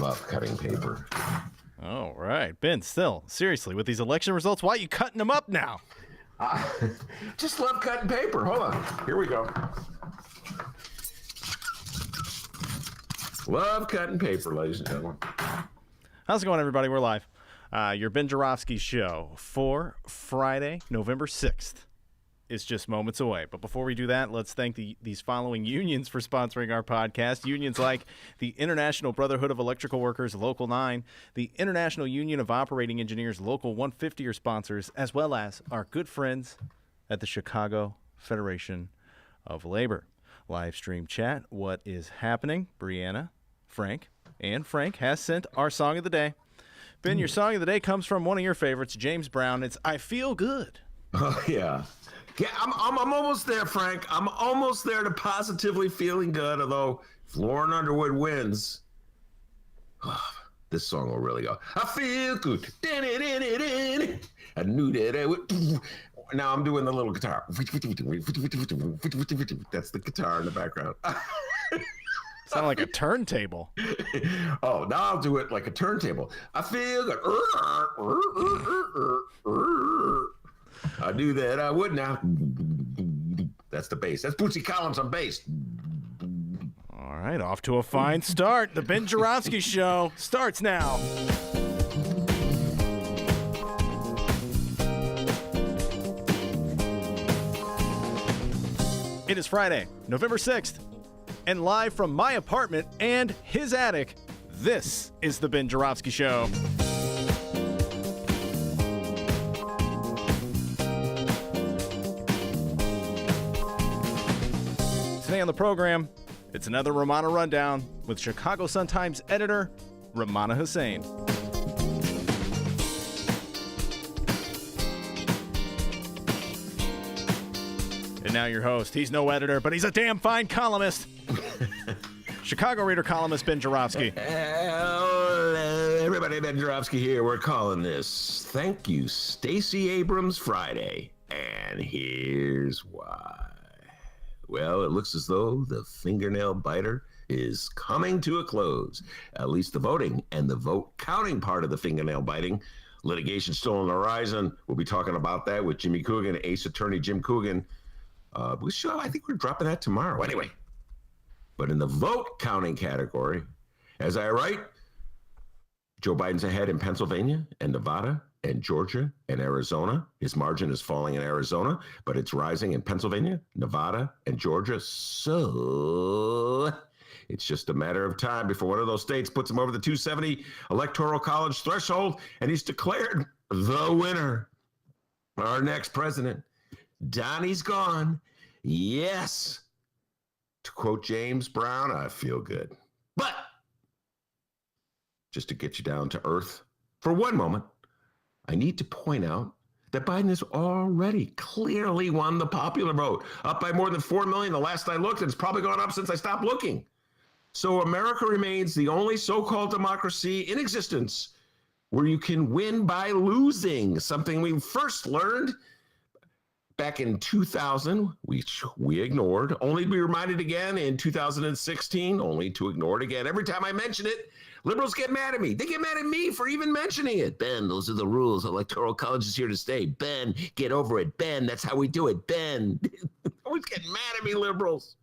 Love cutting paper. All right. Ben, still, seriously, with these election results, why are you cutting them up now? Just love cutting paper. Hold on. Here we go. Love cutting paper, ladies and gentlemen. How's it going, everybody? We're live. Your Ben Joravsky show for Friday, November 6th is just moments away. But before we do that, let's thank these following unions for sponsoring our podcast. Unions like the International Brotherhood of Electrical Workers, Local 9, the International Union of Operating Engineers, Local 150 are sponsors, as well as our good friends at the Chicago Federation of Labor. Live stream chat, what is happening? Brianna, Frank, and Frank has sent our song of the day. Ben, your song of the day comes from one of your favorites, James Brown. It's I Feel Good. Oh, yeah. Yeah, I'm almost there, Frank. I'm almost there to positively feeling good, although if Lauren Underwood wins, this song will really go. I feel good. I knew that I would. Now I'm doing the little guitar. That's the guitar in the background. Sound like a turntable. Oh, now I'll do it like a turntable. I feel good. I knew that I would now. That's the bass. That's Bootsy Collins on bass. All right, off to a fine start. The Ben Joravsky Show starts now. It is Friday, November 6th, and live from my apartment and his attic, this is the Ben Joravsky Show. Today on the program, it's another Romana Rundown with Chicago Sun-Times editor, Romana Hussein. And now your host. He's no editor, but he's a damn fine columnist. Chicago Reader columnist Ben Joravsky. Hello, everybody. Ben Joravsky here. We're calling this Thank You, Stacy Abrams Friday. And here's why. Well, it looks as though the fingernail biter is coming to a close. At least the voting and the vote counting part of the fingernail biting. Litigation still on the horizon. We'll be talking about that with Jimmy Coogan, Ace Attorney Jim Coogan. I think we're dropping that tomorrow. Anyway, but in the vote counting category, as I write, Joe Biden's ahead in Pennsylvania and Nevada and Georgia and Arizona. His margin is falling in Arizona, but it's rising in Pennsylvania, Nevada, and Georgia. So it's just a matter of time before one of those states puts him over the 270 Electoral College threshold, and he's declared the winner. Our next president. Donnie's gone. Yes. To quote James Brown, I feel good. But just to get you down to earth for one moment, I need to point out that Biden has already clearly won the popular vote, up by more than 4 million the last I looked, and it's probably gone up since I stopped looking. So America remains the only so-called democracy in existence where you can win by losing, something we first learned back in 2000, which we ignored, only to be reminded again in 2016, only to ignore it again. Every time I mention it, liberals get mad at me. They get mad at me for even mentioning it. Ben, those are the rules. Electoral College is here to stay. Ben, get over it. Ben, that's how we do it. Ben. Always getting mad at me, liberals.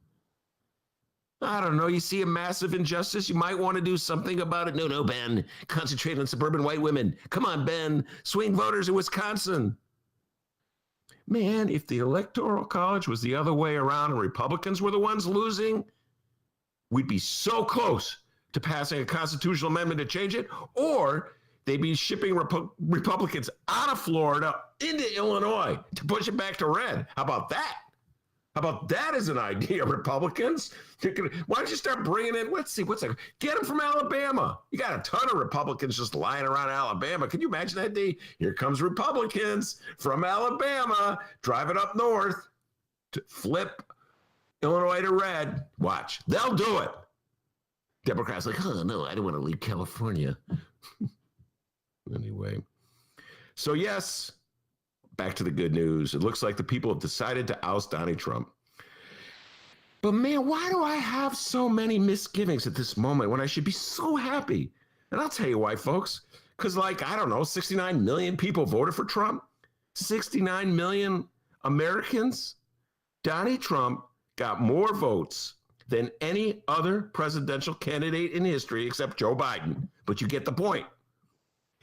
I don't know. You see a massive injustice, you might want to do something about it. No, Ben. Concentrate on suburban white women. Come on, Ben. Swing voters in Wisconsin. Man, if the Electoral College was the other way around and Republicans were the ones losing, we'd be so close to passing a constitutional amendment to change it, or they'd be shipping Republicans out of Florida into Illinois to push it back to red. How about that? How about that as an idea, Republicans? Why don't you start bringing in, let's see, get them from Alabama. You got a ton of Republicans just lying around Alabama. Can you imagine that day? Here comes Republicans from Alabama driving up north to flip Illinois to red. Watch, they'll do it. Democrats like, oh, no, I don't want to leave California. Anyway, so yes, back to the good news. It looks like the people have decided to oust Donald Trump. But man, why do I have so many misgivings at this moment when I should be so happy And I'll tell you why, folks. Because, like, I don't know, 69 million people voted for Trump. 69 million Americans. Donnie Trump got more votes than any other presidential candidate in history except Joe Biden. But you get the point.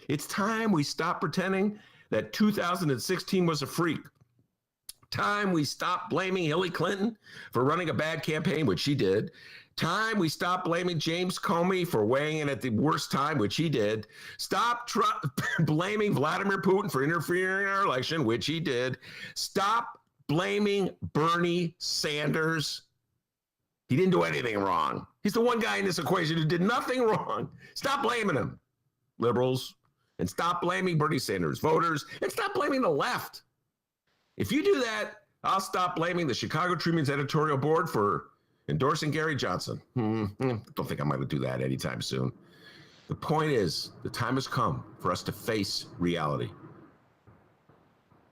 It's time we stop pretending that 2016 was a freak. Time we stop blaming Hillary Clinton for running a bad campaign, which she did. Time we stop blaming James Comey for weighing in at the worst time, which he did. Stop blaming Vladimir Putin for interfering in our election, which he did. Stop blaming Bernie Sanders. He didn't do anything wrong. He's the one guy in this equation who did nothing wrong. Stop blaming him, liberals, and stop blaming Bernie Sanders voters, and stop blaming the left. If you do that, I'll stop blaming the Chicago Tribune's editorial board for endorsing Gary Johnson. Don't think I'm going to do that anytime soon. The point is, the time has come for us to face reality.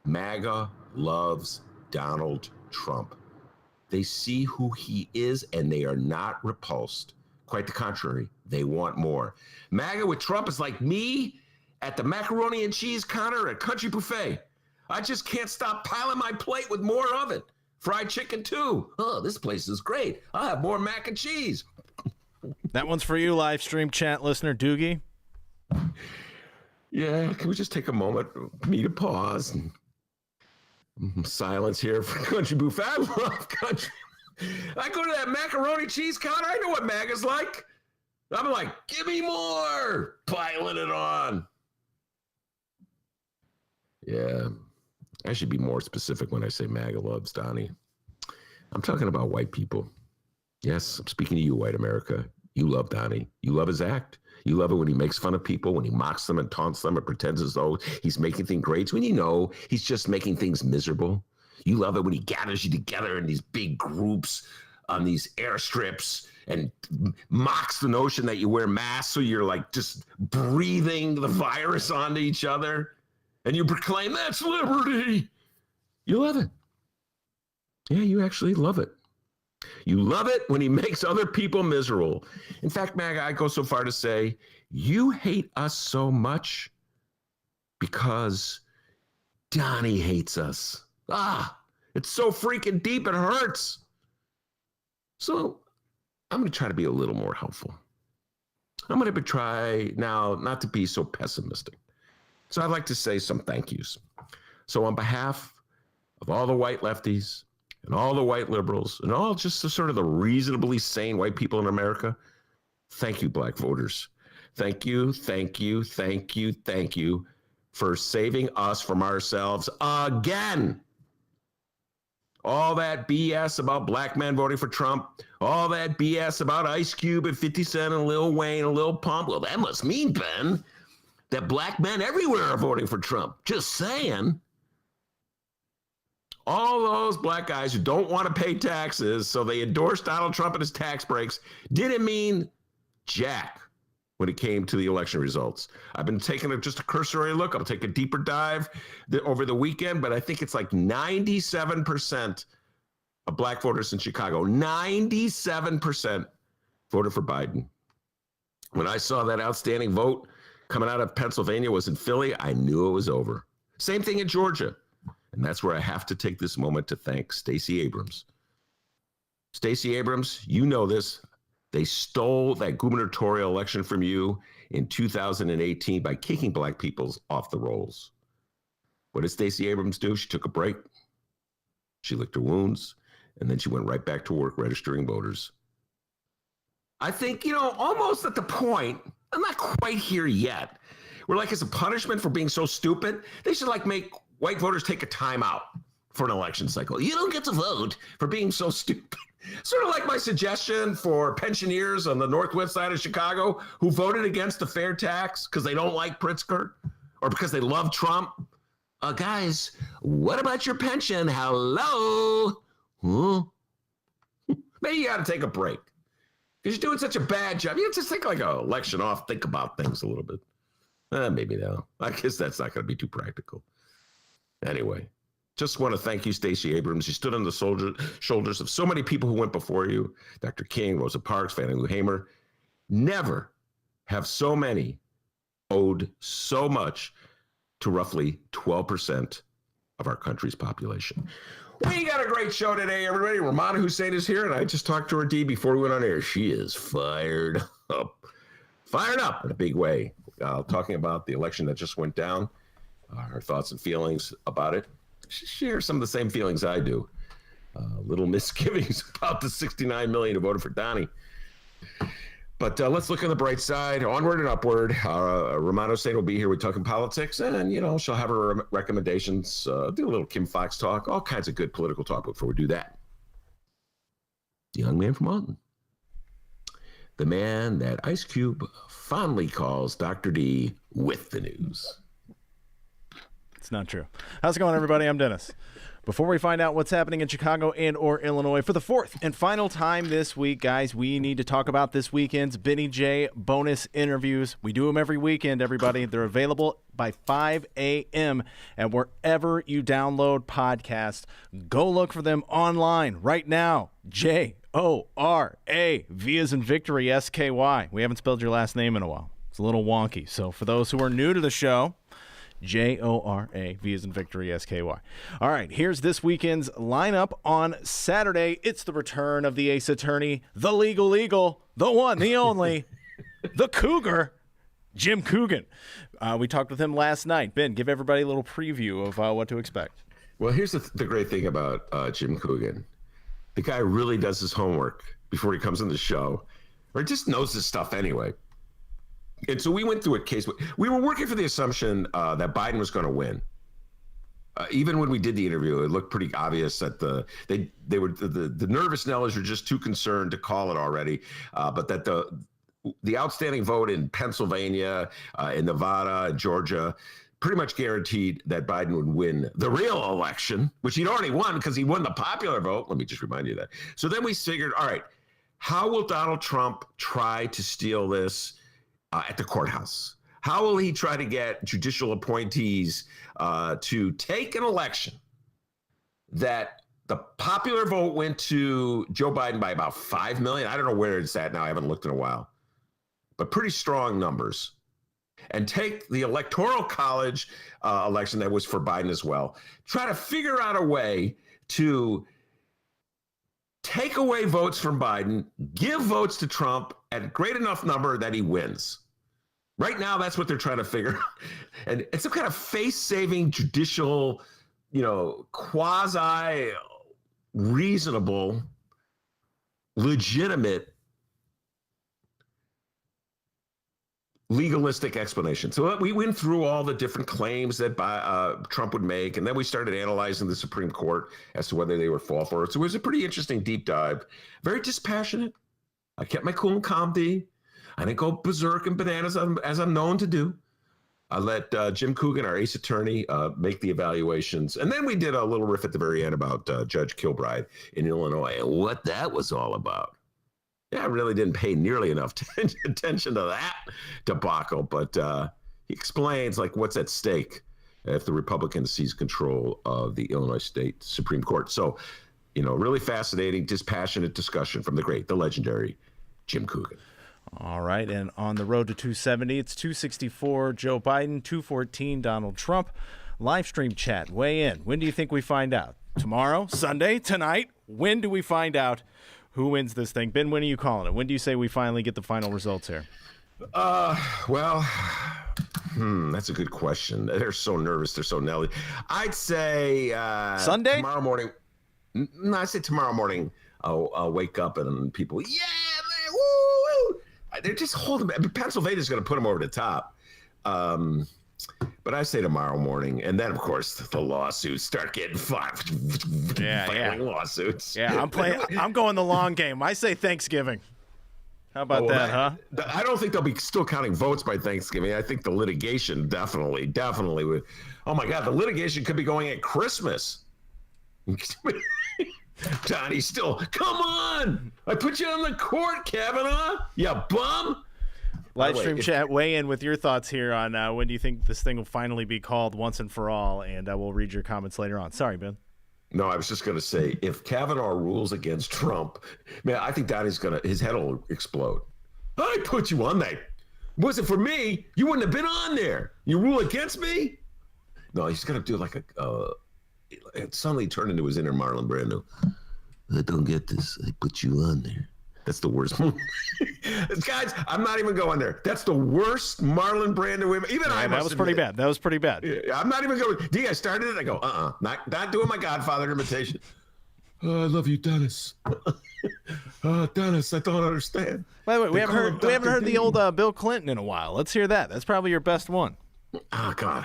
MAGA loves Donald Trump. They see who he is, and they are not repulsed. Quite the contrary, they want more. MAGA with Trump is like me at the macaroni and cheese counter at Country Buffet. I just can't stop piling my plate with more of it. Fried chicken, too. Oh, this place is great. I'll have more mac and cheese. That one's for you, live stream chat listener Doogie. Yeah, can we just take a moment for me to pause and silence here for Country Buffet? I love country. I go to that macaroni cheese counter. I know what MAGA's like. I'm like, give me more. Piling it on. Yeah, I should be more specific when I say MAGA loves Donnie. I'm talking about white people. Yes, I'm speaking to you, white America. You love Donnie. You love his act. You love it when he makes fun of people, when he mocks them and taunts them and pretends as though he's making things great, when you know he's just making things miserable. You love it when he gathers you together in these big groups on these airstrips and mocks the notion that you wear masks so you're like just breathing the virus onto each other. And you proclaim, that's liberty. You love it. Yeah, you actually love it. You love it when he makes other people miserable. In fact, MAGA, I go so far to say, you hate us so much because Donnie hates us. It's so freaking deep, it hurts. So I'm going to try to be a little more helpful. I'm going to try now not to be so pessimistic. So I'd like to say some thank yous. So on behalf of all the white lefties and all the white liberals and all just the sort of the reasonably sane white people in America, thank you, black voters. Thank you, thank you, thank you, thank you for saving us from ourselves again. All that BS about black men voting for Trump, all that BS about Ice Cube and 50 Cent and Lil Wayne and Lil Pump, well, that must mean, Ben, that black men everywhere are voting for Trump. Just saying. All those black guys who don't want to pay taxes, so they endorsed Donald Trump and his tax breaks, didn't mean jack when it came to the election results. I've been taking just a cursory look. I'll take a deeper dive over the weekend, but I think it's like 97% of black voters in Chicago, 97% voted for Biden. When I saw that outstanding vote coming out of Pennsylvania was in Philly, I knew it was over. Same thing in Georgia. And that's where I have to take this moment to thank Stacy Abrams. Stacy Abrams, you know this. They stole that gubernatorial election from you in 2018 by kicking black people off the rolls. What did Stacy Abrams do? She took a break. She licked her wounds, and then she went right back to work registering voters. I think, almost at the point, I'm not quite here yet. We're like, as a punishment for being so stupid, they should make white voters take a timeout for an election cycle. You don't get to vote for being so stupid. Sort of like my suggestion for pensioners on the northwest side of Chicago who voted against the fair tax because they don't like Pritzker or because they love Trump. Guys, what about your pension? Hello? Maybe you got to take a break because you're doing such a bad job. You just take like an election off, think about things a little bit. Maybe no. I guess that's not going to be too practical. Anyway, just want to thank you, Stacey Abrams. You stood on the shoulders of so many people who went before you. Dr. King, Rosa Parks, Fannie Lou Hamer. Never have so many owed so much to roughly 12% of our country's population? We got a great show today, everybody. Romana Hussein is here, and I just talked to her, D, before we went on air. She is fired up in a big way. Talking about the election that just went down, her thoughts and feelings about it. She shares some of the same feelings I do. Little misgivings about the 69 million who voted for Donnie. But let's look on the bright side, onward and upward. Romana Hussein will be here. We're talking politics, and, she'll have her recommendations, do a little Kim Fox talk, all kinds of good political talk before we do that. The young man from Alton. The man that Ice Cube fondly calls Dr. D with the news. It's not true. How's it going, everybody? I'm Dennis. Before we find out what's happening in Chicago and or Illinois for the fourth and final time this week, guys, we need to talk about this weekend's Benny J bonus interviews. We do them every weekend, everybody. They're available by 5 a.m. and wherever you download podcasts. Go look for them online right now. J-O-R-A, V as in victory, S-K-Y. We haven't spelled your last name in a while. It's a little wonky. So for those who are new to the show, J-O-R-A, V as in victory, S-K-Y. All right, here's this weekend's lineup on Saturday. It's the return of the ace attorney, the legal eagle, the one, the only, the cougar, Jim Coogan. We talked with him last night. Ben, give everybody a little preview of what to expect. Well, here's the great thing about Jim Coogan. The guy really does his homework before he comes on the show, or just knows his stuff anyway. And so we went through a case. We were working for the assumption that Biden was going to win. Even when we did the interview, it looked pretty obvious that the nervous Nellers were just too concerned to call it already. But that the outstanding vote in Pennsylvania, in Nevada, and Georgia, pretty much guaranteed that Biden would win the real election, which he'd already won because he won the popular vote. Let me just remind you of that. So then we figured, all right, how will Donald Trump try to steal this at the courthouse? How will he try to get judicial appointees to take an election that the popular vote went to Joe Biden by about 5 million? I don't know where it's at now. I haven't looked in a while. But pretty strong numbers. And take the Electoral College election that was for Biden as well. Try to figure out a way to take away votes from Biden, give votes to Trump at a great enough number that he wins. Right now, that's what they're trying to figure out. And it's some kind of face-saving, judicial, quasi-reasonable, legitimate, legalistic explanation. So we went through all the different claims that Trump would make, and then we started analyzing the Supreme Court as to whether they were false or. So it was a pretty interesting deep dive. Very dispassionate. I kept my cool and calm, D. I didn't go berserk and bananas as I'm known to do. I let Jim Coogan, our ace attorney, make the evaluations. And then we did a little riff at the very end about Judge Kilbride in Illinois and what that was all about. Yeah, I really didn't pay nearly enough attention to that debacle, but he explains what's at stake if the Republican seize control of the Illinois State Supreme Court. So, really fascinating, dispassionate discussion from the great, the legendary Jim Coogan. All right, and on the road to 270, it's 264 Joe Biden, 214 Donald Trump. Live stream chat, weigh in. When do you think we find out? Tomorrow? Sunday? Tonight? When do we find out who wins this thing? Ben, when are you calling it? When do you say we finally get the final results here? Well, that's a good question. They're so nervous. They're so Nelly. I'd say Sunday? Tomorrow morning. No, I say tomorrow morning. I'll wake up and people, woo! They're just holding. Pennsylvania's going to put them over the top. But I say tomorrow morning, and then of course the lawsuits start getting filing lawsuits. Yeah, I'm going the long game. I say Thanksgiving. How about that, huh? I don't think they'll be still counting votes by Thanksgiving. I think the litigation definitely would. Oh my God, the litigation could be going at Christmas. Donnie still, come on! I put you on the court, Kavanaugh. You bum. Live stream chat, weigh in with your thoughts here on when do you think this thing will finally be called once and for all, and we'll read your comments later on. Sorry, Ben. No, I was just going to say, if Kavanaugh rules against Trump, man, I think Donnie's his head will explode. I put you on that. Was it for me, you wouldn't have been on there. You rule against me? No, he's got to do like it suddenly turned into his inner Marlon Brando. I don't get this. I put you on there. That's the worst one. Guys, I'm not even going there. That's the worst Marlon Brando. That was pretty bad. That was pretty bad. I'm not even going. D, I started it. I go, not doing my Godfather imitation. I love you, Dennis. Dennis, I don't understand. By the way, we haven't heard the old Bill Clinton in a while. Let's hear that. That's probably your best one. Oh God,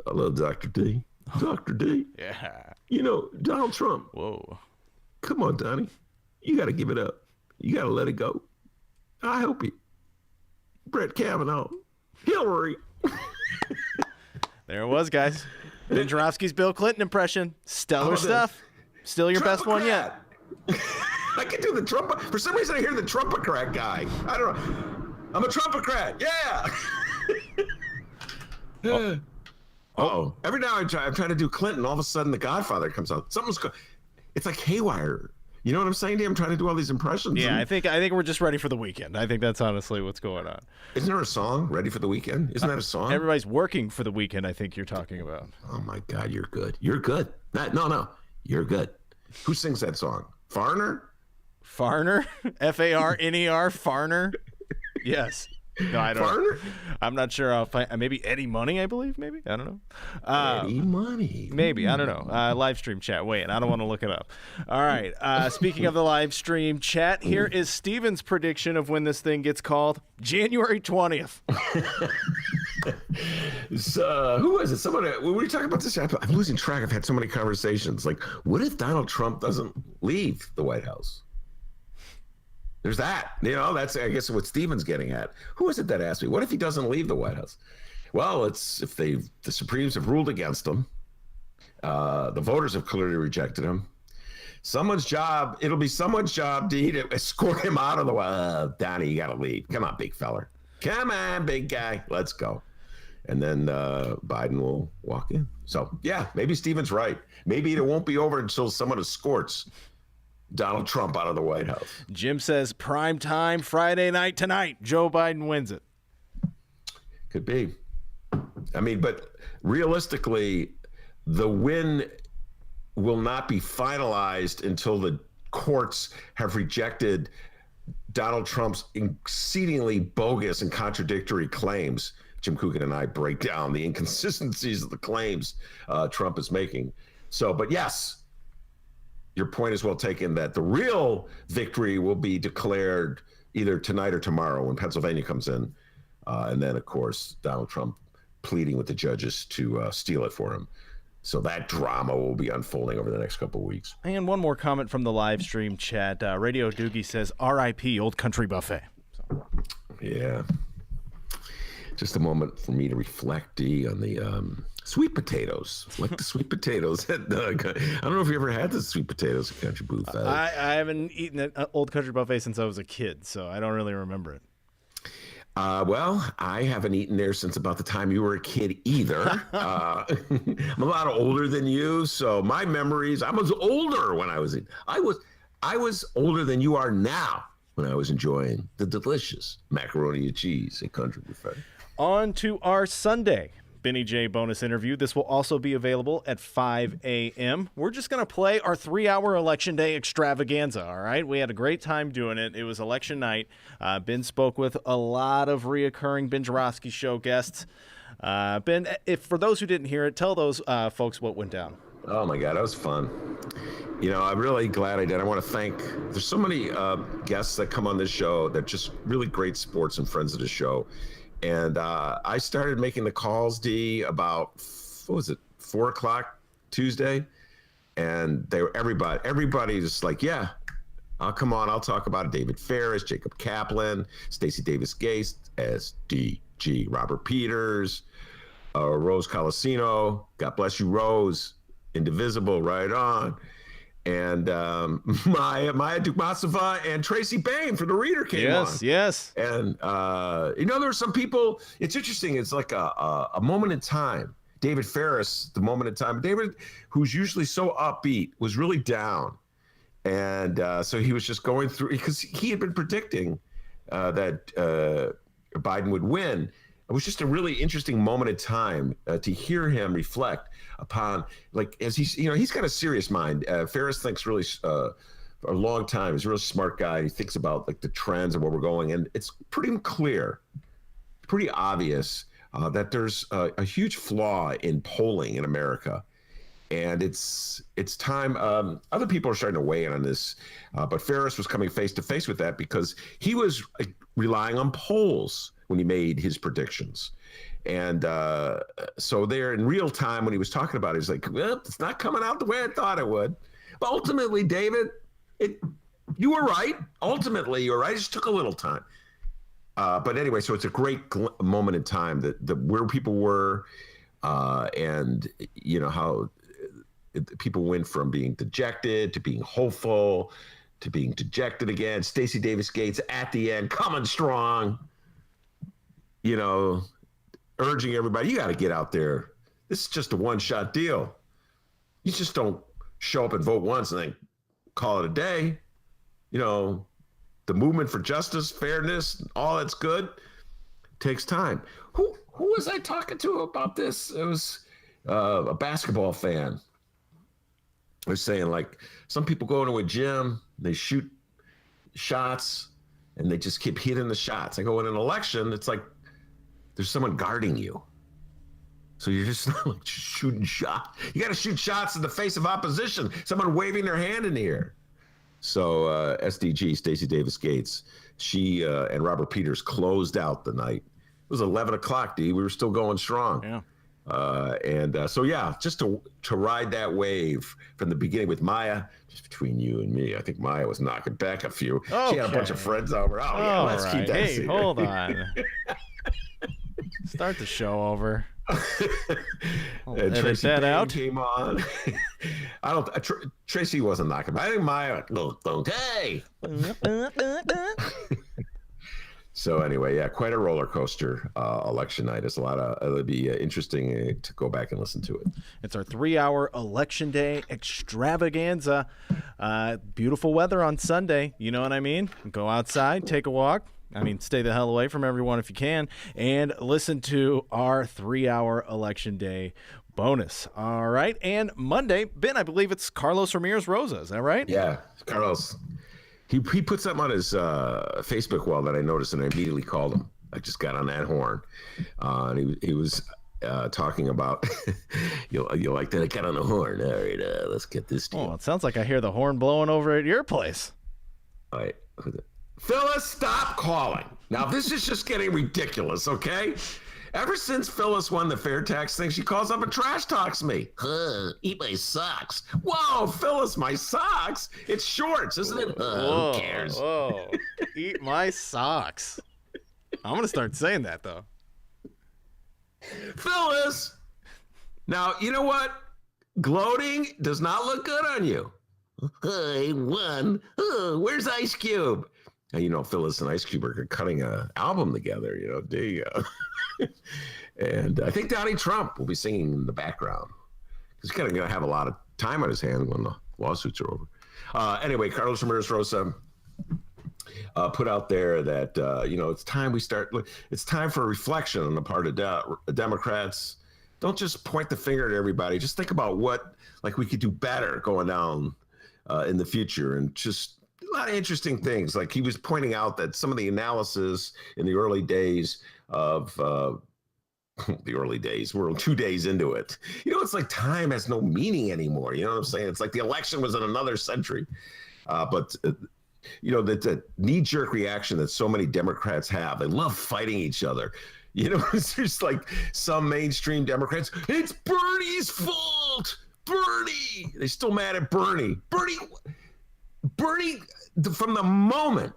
I love Dr. D. Dr. D. Yeah. You know, Donald Trump. Whoa. Come on, Donnie. You got to give it up. You got to let it go. I hope you. Brett Kavanaugh. Hillary. There it was, guys. Ben Joravsky's Bill Clinton impression. Stellar stuff. Still your best one yet. I can do the Trump. For some reason, I hear the Trumpocrat guy. I don't know. I'm a Trumpocrat. Yeah. Oh. Every now I'm trying to do Clinton. All of a sudden, The Godfather comes out. It's like haywire. You know what I'm saying to you? I'm trying to do all these impressions. Yeah, I think we're just ready for the weekend. I think that's honestly what's going on. Isn't there a song, Ready for the Weekend? Isn't that a song? Everybody's working for the weekend, I think you're talking about. Oh, my God, you're good. You're good. No, you're good. Who sings that song? Farner? Farner? F-A-R-N-E-R? Farner? Yes. No, I don't. Farner? I'm not sure. I'll find maybe Eddie Money. I believe maybe. I don't know. Eddie Money. Maybe. I don't know. Live stream chat. Wait, I don't want to look it up. All right. Speaking of the live stream chat, here is Steven's prediction of when this thing gets called. January 20th. So, who was it? Somebody. When we were talking about this, I'm losing track. I've had so many conversations. Like, what if Donald Trump doesn't leave the White House? There's that. You know, that's, I guess, what Steven's getting at. Who is it that asked me? What if he doesn't leave the White House? Well, it's if the Supremes have ruled against him. The voters have clearly rejected him. It'll be someone's job, D, to escort him out of the way. Donnie, you got to leave. Come on, big feller. Come on, big guy. Let's go. And then Biden will walk in. So, yeah, maybe Steven's right. Maybe it won't be over until someone escorts Donald Trump out of the White House. Jim says prime time Friday night tonight. Joe Biden wins it. Could be. I mean, but realistically, the win will not be finalized until the courts have rejected Donald Trump's exceedingly bogus and contradictory claims. Jim Coogan and I break down the inconsistencies of the claims Trump is making. So, but yes, your point is well taken that the real victory will be declared either tonight or tomorrow when Pennsylvania comes in. And then, of course, Donald Trump pleading with the judges to steal it for him. So that drama will be unfolding over the next couple of weeks. And one more comment from the live stream chat. Radio Doogie says, R.I.P. Old Country Buffet. So. Yeah. Just a moment for me to reflect, D, on the sweet potatoes. Like the sweet potatoes. I don't know if you ever had the sweet potatoes at Country Buffet. I haven't eaten at Old Country Buffet since I was a kid, so I don't really remember it. Well, I haven't eaten there since about the time you were a kid either. I'm a lot older than you, so my memories. I was older when I was. I was older than you are now when I was enjoying the delicious macaroni and cheese at Country Buffet. On to our Sunday Benny J bonus interview. This will also be available at 5 a.m. We're just going to play our 3-hour Election Day extravaganza, all right? We had a great time doing it. It was election night. Ben spoke with a lot of reoccurring Ben Joravsky Show guests. Ben, if for those who didn't hear it, tell those folks what went down. Oh, my God, that was fun. You know, I'm really glad I did. I want to thank, there's so many guests that come on this show that just really great sports and friends of the show. And I started making the calls, D, about, 4 o'clock Tuesday. And they were everybody just like, yeah, I'll come on. I'll talk about it. David Ferris, Jacob Kaplan, Stacy Davis-Gates, SDG, Robert Peters, Rose Colasino. God bless you, Rose. Indivisible, right on. And Maya Dukmasova and Tracy Bain for the Reader came on. Yes. And, there were some people, it's interesting. It's like a moment in time. David Ferris, the moment in time. David, who's usually so upbeat, was really down. And so he was just going through, because he had been predicting that Biden would win. It was just a really interesting moment in time to hear him reflect upon, like, as he's got a serious mind. Ferris thinks really for a long time. He's a real smart guy. He thinks about like the trends and where we're going, and it's pretty clear, pretty obvious that there's a huge flaw in polling in America. And it's time. Other people are starting to weigh in on this, but Ferris was coming face to face with that because he was relying on polls when he made his predictions. And so there in real time when he was talking about it, he's like, well, it's not coming out the way I thought it would. But ultimately, David, you were right. Ultimately, you were right. It just took a little time. But anyway, so it's a great moment in time that where people were and, how people went from being dejected to being hopeful to being dejected again. Stacy Davis Gates at the end, coming strong, urging everybody, you got to get out there. This is just a one-shot deal. You just don't show up and vote once and then call it a day. The movement for justice, fairness, all that's good takes time. Who was I talking to about this? It was a basketball fan. I was saying, like, some people go into a gym, they shoot shots, and they just keep hitting the shots. I go, in an election, it's like there's someone guarding you. So you're just not like shooting shots. You got to shoot shots in the face of opposition, someone waving their hand in the air. So SDG, Stacy Davis Gates, she and Robert Peters closed out the night. It was 11 o'clock, D. We were still going strong. Yeah. So yeah, just to ride that wave from the beginning with Maya, just between you and me, I think Maya was knocking back a few. Okay. She had a bunch of friends over. Oh yeah, let's keep that. Hey, hold on. Start the show over. And Tracy that out. Came on. Tracy wasn't knocking. I think Maya. Okay. So anyway, yeah, quite a roller coaster election night. It's it'll be interesting to go back and listen to it. It's our 3-hour election day extravaganza. Beautiful weather on Sunday. You know what I mean? Go outside, take a walk. Stay the hell away from everyone if you can, and listen to our 3-hour election day bonus. All right. And Monday, Ben, I believe it's Carlos Ramirez Rosa. Is that right? Yeah, Carlos. He put something on his Facebook wall that I noticed, and I immediately called him. I just got on that horn. And he was talking about, you like that? I got on the horn. All right, let's get this deal. Oh, it sounds like I hear the horn blowing over at your place. All right. Phyllis, stop calling. Now, this is just getting ridiculous, okay? Ever since Phyllis won the fair tax thing, she calls up and trash talks me. Eat my socks. Whoa, Phyllis, my socks? It's shorts, isn't it? Whoa, who cares? Whoa, eat my socks. I'm going to start saying that, though. Phyllis! Now, you know what? Gloating does not look good on you. I won. Where's Ice Cube? Phyllis and Ice Cube are cutting an album together, and I think Donnie Trump will be singing in the background. He's kind of going to have a lot of time on his hands when the lawsuits are over. Anyway, Carlos Ramirez Rosa put out there that, it's time it's time for reflection on the part of Democrats. Don't just point the finger at everybody. Just think about what, we could do better going down in the future, and just a lot of interesting things. Like he was pointing out that some of the analysis in the early days of the early days, we're 2 days into it. It's like time has no meaning anymore. You know what I'm saying? It's like the election was in another century. But the knee-jerk reaction that so many Democrats have, they love fighting each other. It's just like some mainstream Democrats, it's Bernie's fault. Bernie. They're still mad at Bernie. Bernie, from the moment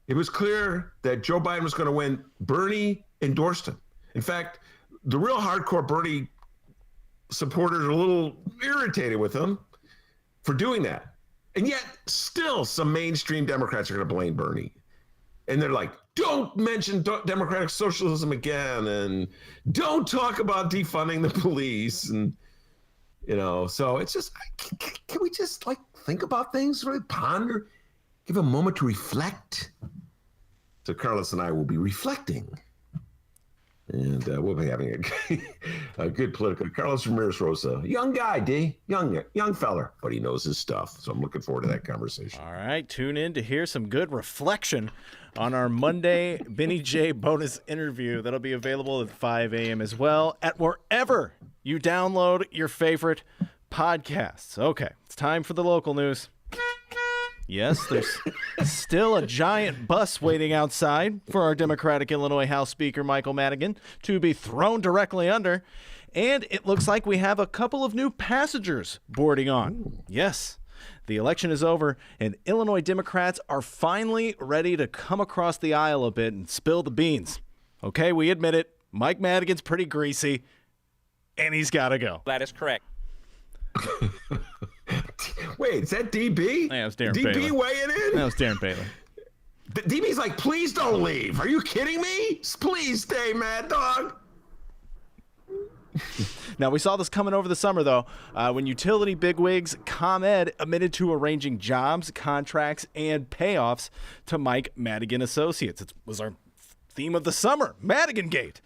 it was clear that Joe Biden was going to win, Bernie endorsed him. In fact, the real hardcore Bernie supporters are a little irritated with him for doing that. And yet, still, some mainstream Democrats are going to blame Bernie. And they're like, don't mention democratic socialism again, and don't talk about defunding the police. And so it's just, can we just think about things, really ponder? Give a moment to reflect. So Carlos and I will be reflecting. And we'll be having a good political. Carlos Ramirez Rosa, young guy, D, young feller, but he knows his stuff. So I'm looking forward to that conversation. All right, tune in to hear some good reflection on our Monday Benny J bonus interview. That'll be available at 5 a.m. as well at wherever you download your favorite podcasts. Okay, it's time for the local news. Yes, there's still a giant bus waiting outside for our Democratic Illinois House Speaker Michael Madigan to be thrown directly under. And it looks like we have a couple of new passengers boarding on. Yes, the election is over, and Illinois Democrats are finally ready to come across the aisle a bit and spill the beans. Okay, we admit it. Mike Madigan's pretty greasy, and he's got to go. That is correct. Wait, is that DB? Yeah, it was Darren DB Bailey. weighing in? That was Darren Bailey. DB's like, please don't leave. Are you kidding me? Please stay, Mad Dog. Now, we saw this coming over the summer, though, when utility bigwigs ComEd admitted to arranging jobs, contracts, and payoffs to Mike Madigan Associates. It was our theme of the summer, Madigan Gate.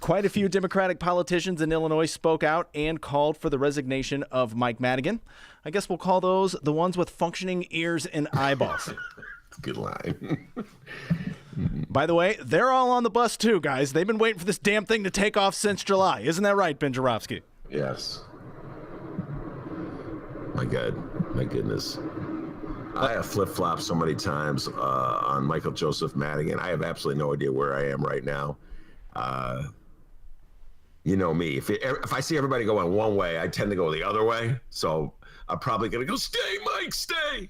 Quite a few Democratic politicians in Illinois spoke out and called for the resignation of Mike Madigan. I guess we'll call those the ones with functioning ears and eyeballs. Good line. By the way, they're all on the bus too, guys. They've been waiting for this damn thing to take off since July. Isn't that right, Ben Joravsky? Yes. My goodness. I have flip-flopped so many times on Michael Joseph Madigan. I have absolutely no idea where I am right now. You know me. If I see everybody going one way, I tend to go the other way. So I'm probably going to go, stay, Mike, stay.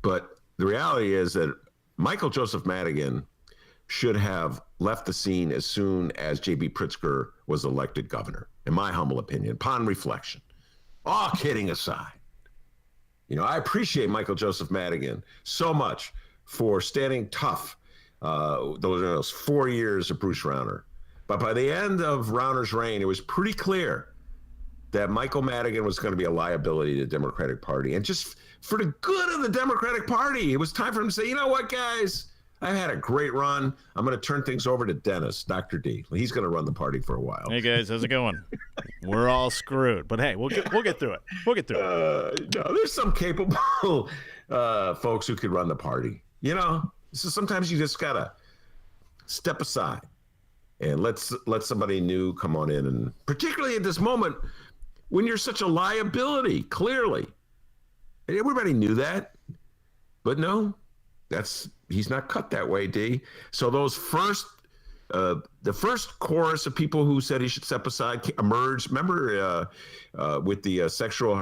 But the reality is that Michael Joseph Madigan should have left the scene as soon as J.B. Pritzker was elected governor, in my humble opinion, upon reflection. All kidding aside. You know, I appreciate Michael Joseph Madigan so much for standing tough those 4 years of Bruce Rauner. But by the end of Rauner's reign, it was pretty clear that Michael Madigan was going to be a liability to the Democratic Party. And just for the good of the Democratic Party, it was time for him to say, you know what, guys? I've had a great run. I'm going to turn things over to Dennis, Dr. D. He's going to run the party for a while. Hey, guys, how's it going? We're all screwed. But, hey, we'll get through it. We'll get through it. No, there's some capable folks who could run the party. You know, so sometimes you just got to step aside and let somebody new come on in. And particularly at this moment when you're such a liability, clearly. Everybody knew that. But no, he's not cut that way, D. So those the first chorus of people who said he should step aside emerged. Remember with the sexual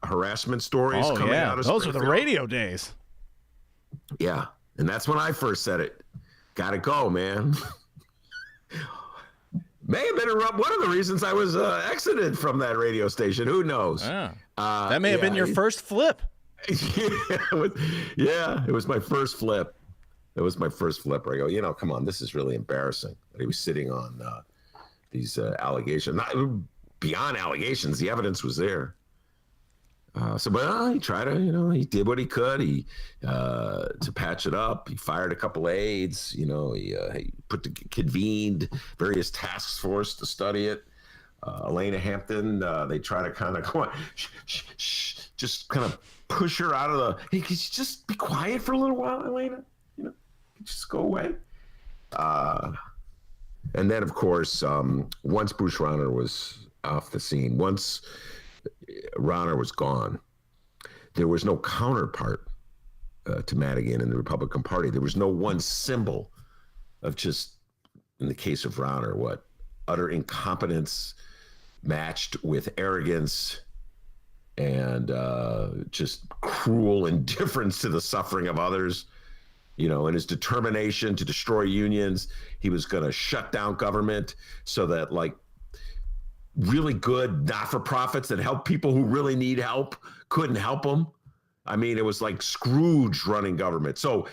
harassment stories coming out of those were the radio days. Yeah, and that's when I first said it. Gotta go, man. May have been one of the reasons I was exited from that radio station. Who knows? Oh. That may have been your first flip. Yeah, it was my first flip. It was my first flip where I go, you know, come on, this is really embarrassing that he was sitting on these allegations. Not beyond allegations, the evidence was there. But he tried to, you know, he did what he could. He to patch it up. He fired a couple aides. You know, he convened various task force to study it. Elena Hampton, they try to kind of go, just kind of push her out of the. Hey, could you just be quiet for a little while, Elena? You know, just go away. And then, of course, once Bruce Rauner was off the scene, once Rauner was gone, there was no counterpart to Madigan in the Republican Party. There was no one symbol of just, in the case of Rauner, utter incompetence matched with arrogance and just cruel indifference to the suffering of others. You know, and his determination to destroy unions. He was going to shut down government so that, like, really good not-for-profits that help people who really need help couldn't help them. I mean, it was like Scrooge running government. So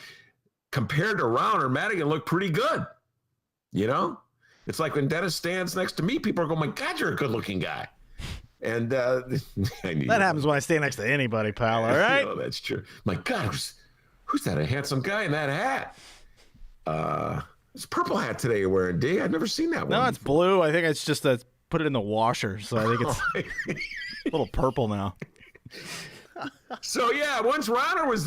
compared to Rauner, Madigan looked pretty good. You know, it's like when Dennis stands next to me, people are going, my God, you're a good-looking guy. And that happens when I stand next to anybody, pal, all right? You know, that's true. My God, Who's that? A handsome guy in that hat? It's a purple hat today you're wearing, D. I've never seen that one. No, it's blue. I think it's just put it in the washer, so I think it's a little purple now. So yeah, once Ronner was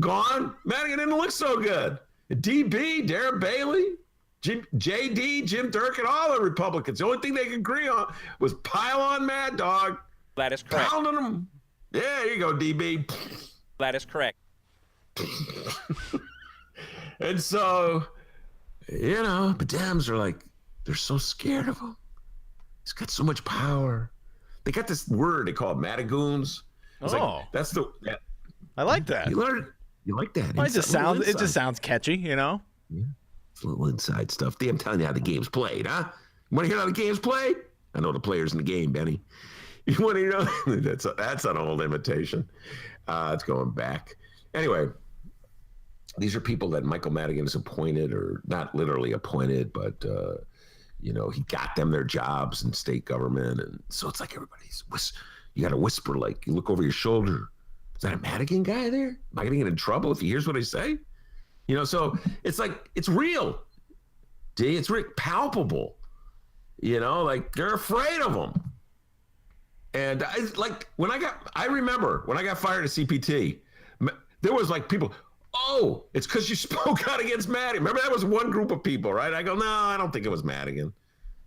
gone, Madigan didn't look so good. DB, Darren Bailey, JD, Jim Durkin, all the Republicans. The only thing they could agree on was pile on Mad Dog. That is correct. Pounding them. Yeah, there you go, DB. That is correct. And so, the Dems are like, they're so scared of him. He's got so much power. They got this word they call it Madigoons. I like that. You learned. You like that? Well, it just sounds catchy, Yeah. It's a little inside stuff. I'm telling you how the game's played, huh? You want to hear how the game's played? I know the players in the game, Benny. You want to know? That's an old imitation. It's going back. Anyway, these are people that Michael Madigan has appointed, or not literally appointed, but he got them their jobs in state government, and so it's like everybody's you got to whisper, like you look over your shoulder. Is that a Madigan guy there? Am I going to get in trouble if he hears what I say? So it's like it's real. D, it's palpable. Like they're afraid of him. And I remember when I got fired at CPT, there was like people. Oh, it's because you spoke out against Madigan. Remember, that was one group of people, right? I go, no, I don't think it was Madigan.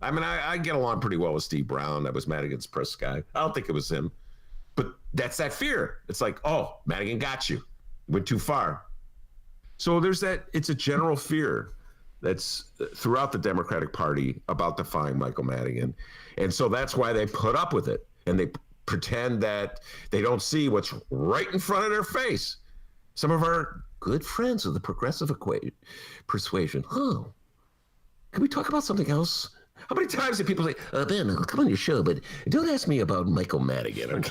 I mean, I get along pretty well with Steve Brown. That was Madigan's press guy. I don't think it was him. But that's that fear. It's like, oh, Madigan got you. Went too far. So there's that. It's a general fear that's throughout the Democratic Party about defying Michael Madigan. And so that's why they put up with it. And they pretend that they don't see what's right in front of their face. Some of our good friends of the progressive persuasion. Oh, can we talk about something else? How many times did people say, Ben, I'll come on your show, but don't ask me about Michael Madigan.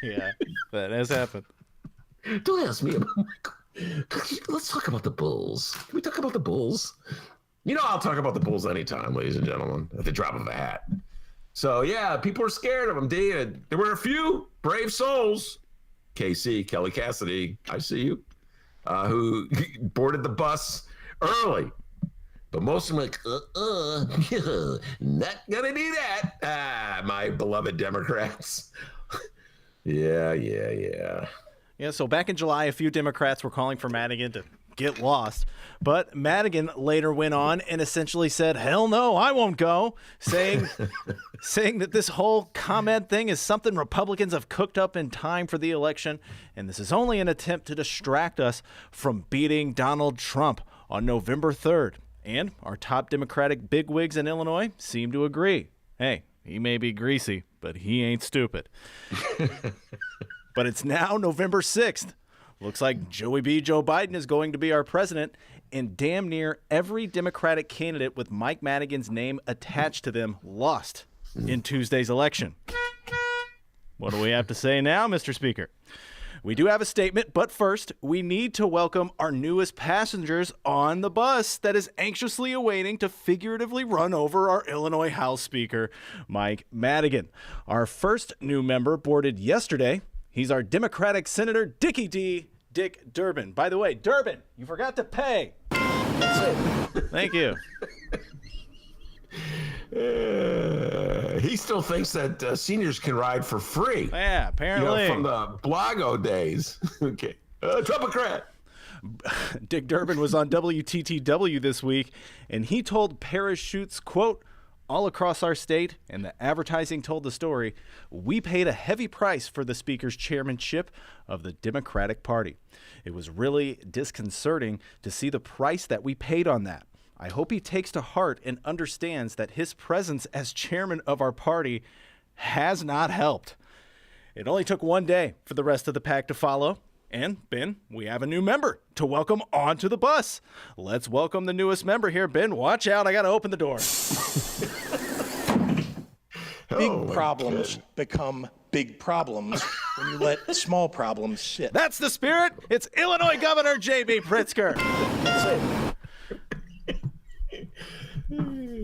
Yeah, that has happened. Don't ask me about Michael. Let's talk about the Bulls. Can we talk about the Bulls? I'll talk about the Bulls anytime, ladies and gentlemen, at the drop of a hat. So, yeah, people are scared of him, D. There were a few brave souls. KC, Kelly Cassidy, I see you, who boarded the bus early. But most of them are like, not gonna do that. My beloved Democrats. Yeah. Yeah, so back in July, a few Democrats were calling for Madigan to get lost. But Madigan later went on and essentially said, hell no, I won't go, saying that this whole comment thing is something Republicans have cooked up in time for the election, and this is only an attempt to distract us from beating Donald Trump on November 3rd. And our top Democratic bigwigs in Illinois seem to agree. Hey, he may be greasy, but he ain't stupid. But it's now November 6th. Looks like Joe Biden is going to be our president, and damn near every Democratic candidate with Mike Madigan's name attached to them lost in Tuesday's election. What do we have to say now, Mr. Speaker? We do have a statement, but first, we need to welcome our newest passengers on the bus that is anxiously awaiting to figuratively run over our Illinois House Speaker, Mike Madigan. Our first new member boarded yesterday. He's our Democratic Senator, Dick Durbin. By the way, Durbin, you forgot to pay. Thank you. He still thinks that seniors can ride for free. Yeah, apparently. From the Blago days. Okay. Trumpocrat. Dick Durbin was on WTTW this week, and he told Parachutes, quote, all across our state, and the advertising told the story, we paid a heavy price for the Speaker's chairmanship of the Democratic Party. It was really disconcerting to see the price that we paid on that. I hope he takes to heart and understands that his presence as chairman of our party has not helped. It only took one day for the rest of the pack to follow. And, Ben, we have a new member to welcome onto the bus. Let's welcome the newest member here. Ben, watch out. I got to open the door. Big problems become big problems when you let small problems sit. That's the spirit. It's Illinois Governor J.B. Pritzker.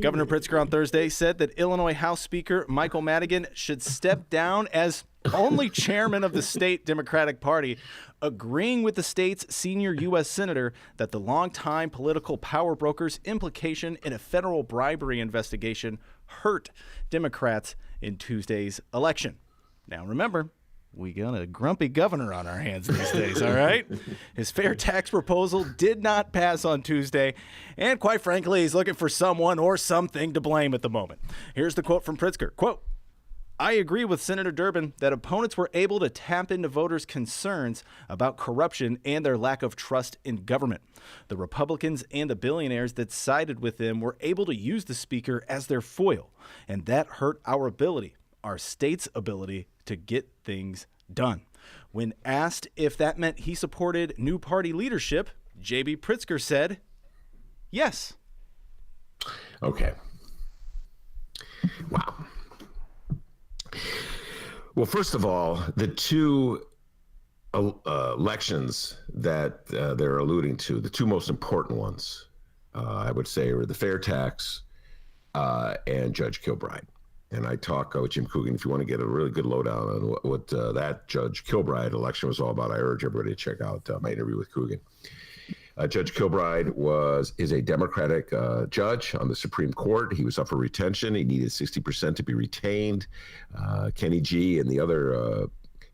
Governor Pritzker on Thursday said that Illinois House Speaker Michael Madigan should step down as only chairman of the state Democratic Party, agreeing with the state's senior U.S. senator that the longtime political power broker's implication in a federal bribery investigation hurt Democrats in Tuesday's election. Now, remember, we got a grumpy governor on our hands these days, all right? His fair tax proposal did not pass on Tuesday, and quite frankly, he's looking for someone or something to blame at the moment. Here's the quote from Pritzker. Quote, I agree with Senator Durbin that opponents were able to tap into voters' concerns about corruption and their lack of trust in government. The Republicans and the billionaires that sided with them were able to use the speaker as their foil, and that hurt our state's ability to get things done. When asked if that meant he supported new party leadership, J.B. Pritzker said, yes. Okay. Wow. Well, first of all, the two elections that they're alluding to, the two most important ones, I would say, are the fair tax and Judge Kilbride. And I talk with Jim Coogan. If you want to get a really good lowdown on what that Judge Kilbride election was all about, I urge everybody to check out my interview with Coogan. Judge Kilbride is a Democratic judge on the Supreme Court. He was up for retention. He needed 60% to be retained. Kenny G and the other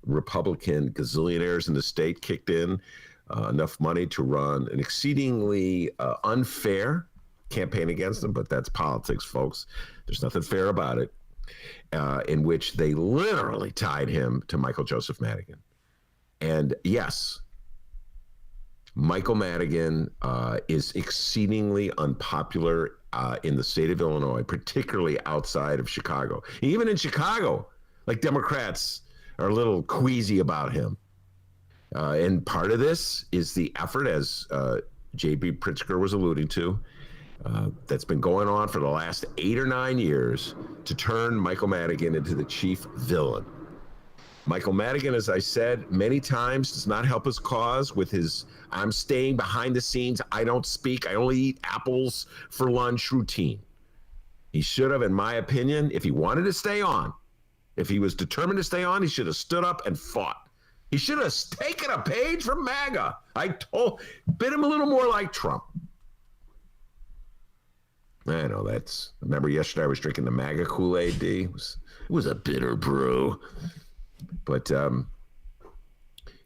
Republican gazillionaires in the state kicked in enough money to run an exceedingly unfair campaign against him, but that's politics, folks. There's nothing fair about it, in which they literally tied him to Michael Joseph Madigan. And yes, Michael Madigan is exceedingly unpopular in the state of Illinois, particularly outside of Chicago. Even in Chicago, like, Democrats are a little queasy about him. And part of this is the effort, as J.B. Pritzker was alluding to, that's been going on for the last 8 or 9 years to turn Michael Madigan into the chief villain. Michael Madigan, as I said many times, does not help his cause with his I'm staying behind the scenes, I don't speak, I only eat apples for lunch routine. He should have, in my opinion, if he wanted to stay on, if he was determined to stay on, he should have stood up and fought. He should have taken a page from MAGA. Been him a little more like Trump. I know remember yesterday I was drinking the MAGA Kool-Aid, D? It was a bitter brew. But,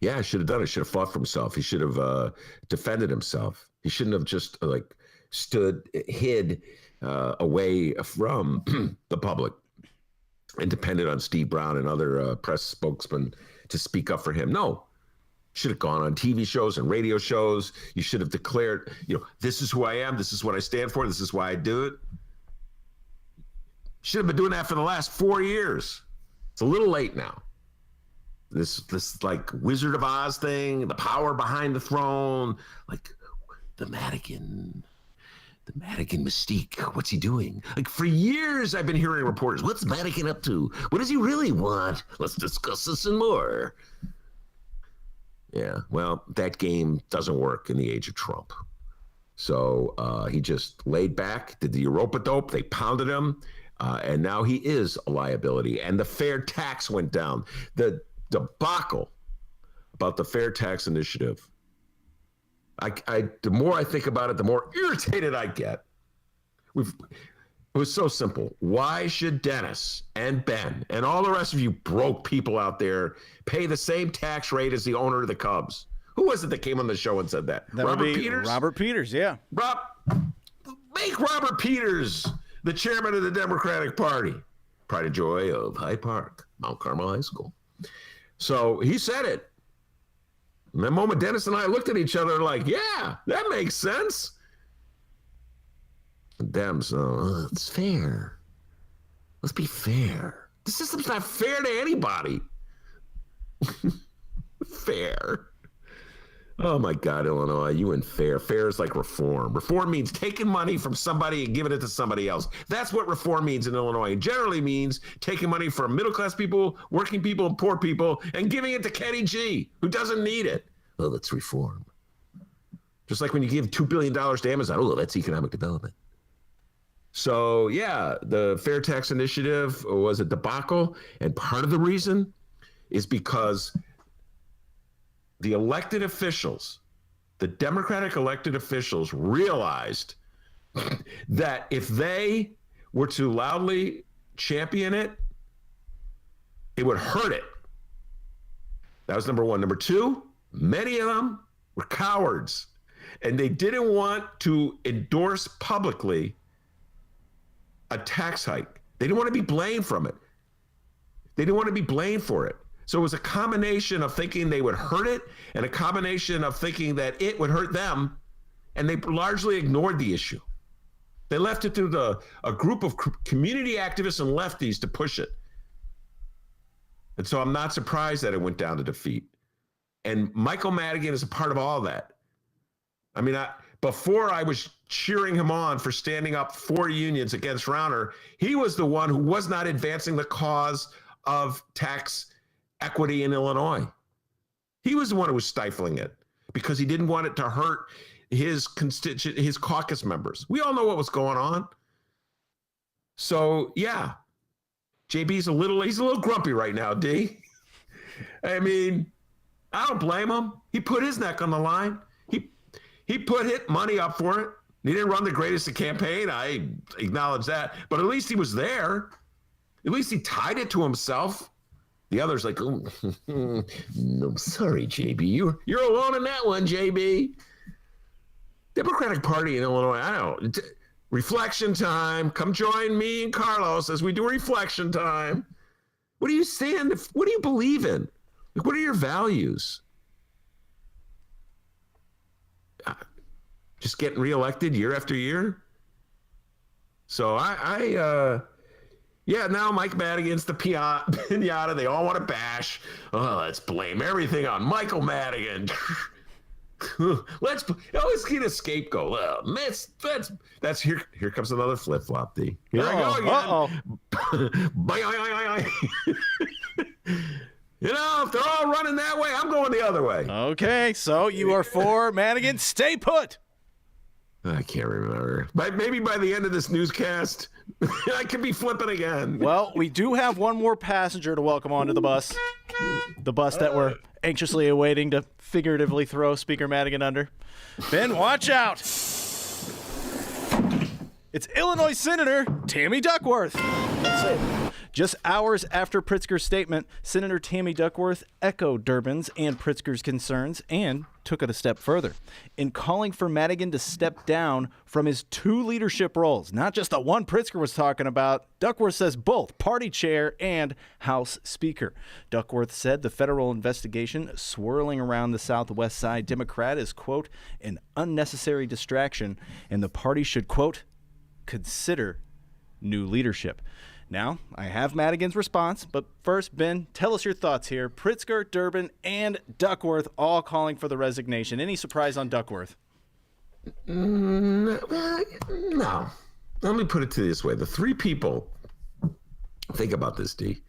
yeah, I should have done it. Should have fought for himself. He should have defended himself. He shouldn't have just, hid away from the public and depended on Steve Brown and other press spokesmen to speak up for him. No. Should have gone on TV shows and radio shows. You should have declared, this is who I am. This is what I stand for. This is why I do it. Should have been doing that for the last 4 years. It's a little late now. This like Wizard of Oz thing, the power behind the throne, like the Madigan mystique. What's he doing? Like, for years, I've been hearing reporters. What's Madigan up to? What does he really want? Let's discuss this and more. Yeah, well, that game doesn't work in the age of Trump. So he just laid back, did the Europa-dope. They pounded him, and now he is a liability. And the fair tax went down. The debacle about the fair tax initiative, the more I think about it, the more irritated I get. It was so simple. Why should Dennis and Ben and all the rest of you broke people out there pay the same tax rate as the owner of the Cubs? Who was it that came on the show and said that? Robert Peters? Robert Peters, yeah. Make Robert Peters the chairman of the Democratic Party. Pride and joy of Hyde Park, Mount Carmel High School. So he said it. And the moment Dennis and I looked at each other like, yeah, that makes sense. Dems, it's fair. Let's be fair. The system's not fair to anybody. Fair. Oh my God, Illinois, you and fair. Fair is like reform. Reform means taking money from somebody and giving it to somebody else. That's what reform means in Illinois. It generally means taking money from middle-class people, working people, and poor people, and giving it to Kenny G, who doesn't need it. Oh, that's reform. Just like when you give $2 billion to Amazon. Oh, that's economic development. So, yeah, the Fair Tax Initiative was a debacle. And part of the reason is because the elected officials, the Democratic elected officials, realized that if they were to loudly champion it, it would hurt it. That was number one. Number two, many of them were cowards, and they didn't want to endorse publicly a tax hike. They didn't want to be blamed from it. They didn't want to be blamed for it. So it was a combination of thinking they would hurt it and a combination of thinking that it would hurt them, and they largely ignored the issue. They left it to a group of community activists and lefties to push it. And so I'm not surprised that it went down to defeat. And Michael Madigan is a part of all that. I mean, before I was cheering him on for standing up for unions against Rauner, he was the one who was not advancing the cause of tax equity in Illinois. He was the one who was stifling it because he didn't want it to hurt his caucus members. We all know what was going on. So, yeah. JB's he's a little grumpy right now, D. I mean, I don't blame him. He put his neck on the line. He put money up for it. He didn't run the greatest campaign. I acknowledge that. But at least he was there. At least he tied it to himself. The others like, oh, I'm sorry, JB. You're alone in that one, JB. Democratic Party in Illinois, I don't know. Reflection time. Come join me and Carlos as we do reflection time. What do you stand? What do you believe in? Like, what are your values? Just getting reelected year after year? So yeah, now Mike Madigan's the pinata. They all want to bash. Oh, let's blame everything on Michael Madigan. Let's always get a scapegoat. Well, that's here comes another flip flop, D. Here I go again. You know, if they're all running that way, I'm going the other way. Okay, so you are for Madigan. Stay put. I can't remember. Maybe by the end of this newscast, I could be flipping again. Well, we do have one more passenger to welcome onto the bus. The bus that we're anxiously awaiting to figuratively throw Speaker Madigan under. Ben, watch out. It's Illinois Senator Tammy Duckworth. That's it. Just hours after Pritzker's statement, Senator Tammy Duckworth echoed Durbin's and Pritzker's concerns and took it a step further in calling for Madigan to step down from his two leadership roles, not just the one Pritzker was talking about. Duckworth says both party chair and House Speaker. Duckworth said the federal investigation swirling around the Southwest Side Democrat is, quote, an unnecessary distraction, and the party should, quote, consider new leadership. Now, I have Madigan's response, but first, Ben, tell us your thoughts here. Pritzker, Durbin, and Duckworth all calling for the resignation. Any surprise on Duckworth? No. Let me put it to this way. The three people, think about this, D.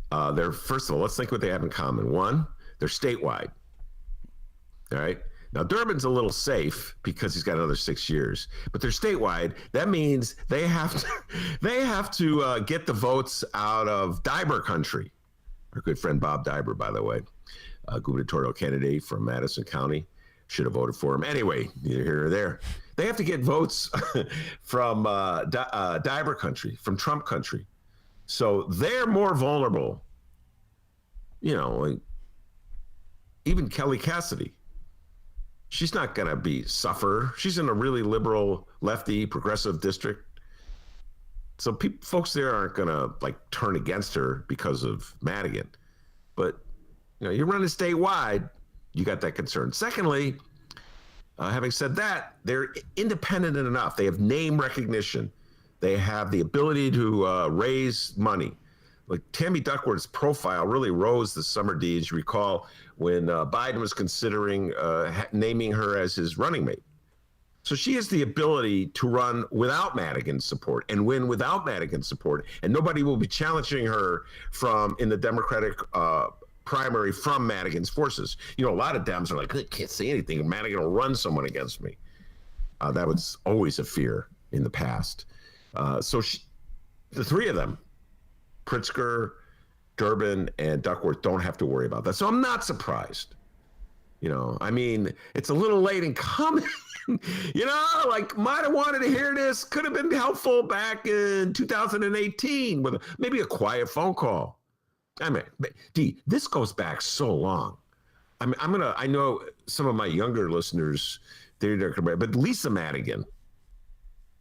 They're, first of all, let's think what they have in common. One, they're statewide. All right? Now, Durbin's a little safe because he's got another 6 years, but they're statewide. That means they have to get the votes out of Diber country. Our good friend Bob Diber, by the way, gubernatorial candidate from Madison County. Should have voted for him. Anyway, neither here nor there. They have to get votes from Diber country, from Trump country. So they're more vulnerable. You know, like even Kelly Cassidy. She's not going to suffer. She's in a really liberal, lefty, progressive district. So folks there aren't going to turn against her because of Madigan. But, you know, you're running statewide, you got that concern. Secondly, having said that, they're independent enough. They have name recognition. They have the ability to raise money. Like Tammy Duckworth's profile really rose this summer, D, as you recall, when Biden was considering naming her as his running mate. So she has the ability to run without Madigan's support and win without Madigan's support, and nobody will be challenging her in the Democratic primary from Madigan's forces. You know, a lot of Dems are like, I can't say anything, and Madigan will run someone against me. That was always a fear in the past. The three of them, Pritzker, Durbin, and Duckworth, don't have to worry about that. So I'm not surprised. I mean, it's a little late in coming. Might have wanted to hear this. Could have been helpful back in 2018 with maybe a quiet phone call. I mean, this goes back so long. I mean, I know some of my younger listeners, but Lisa Madigan,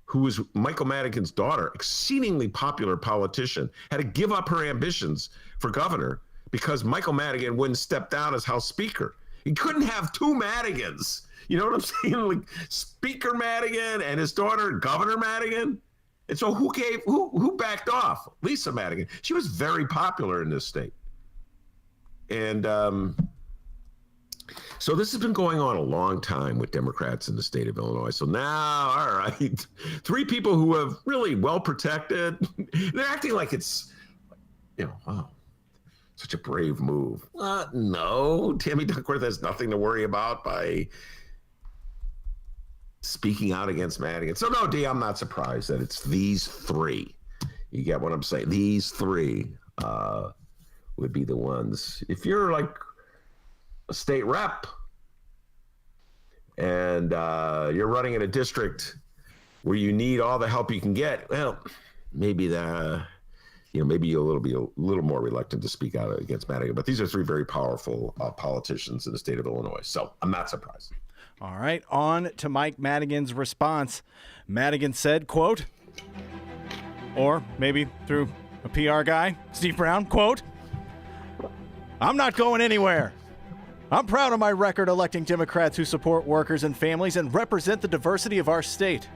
who was Michael Madigan's daughter, exceedingly popular politician, had to give up her ambitions for governor because Michael Madigan wouldn't step down as House Speaker. He couldn't have two Madigans. You know what I'm saying? Like Speaker Madigan and his daughter, Governor Madigan. And so who backed off? Lisa Madigan. She was very popular in this state. And so this has been going on a long time with Democrats in the state of Illinois. So now, all right, three people who have really well protected, they're acting like it's, wow, such a brave move. No, Tammy Duckworth has nothing to worry about by speaking out against Madigan. So no, D, I'm not surprised that it's these three. You get what I'm saying? These three would be the ones. If you're like a state rep and you're running in a district where you need all the help you can get, well, maybe maybe you'll be a little more reluctant to speak out against Madigan. But these are three very powerful politicians in the state of Illinois. So I'm not surprised. All right, on to Mike Madigan's response. Madigan said, quote, or maybe through a PR guy, Steve Brown, quote, "I'm not going anywhere. I'm proud of my record electing Democrats who support workers and families and represent the diversity of our state.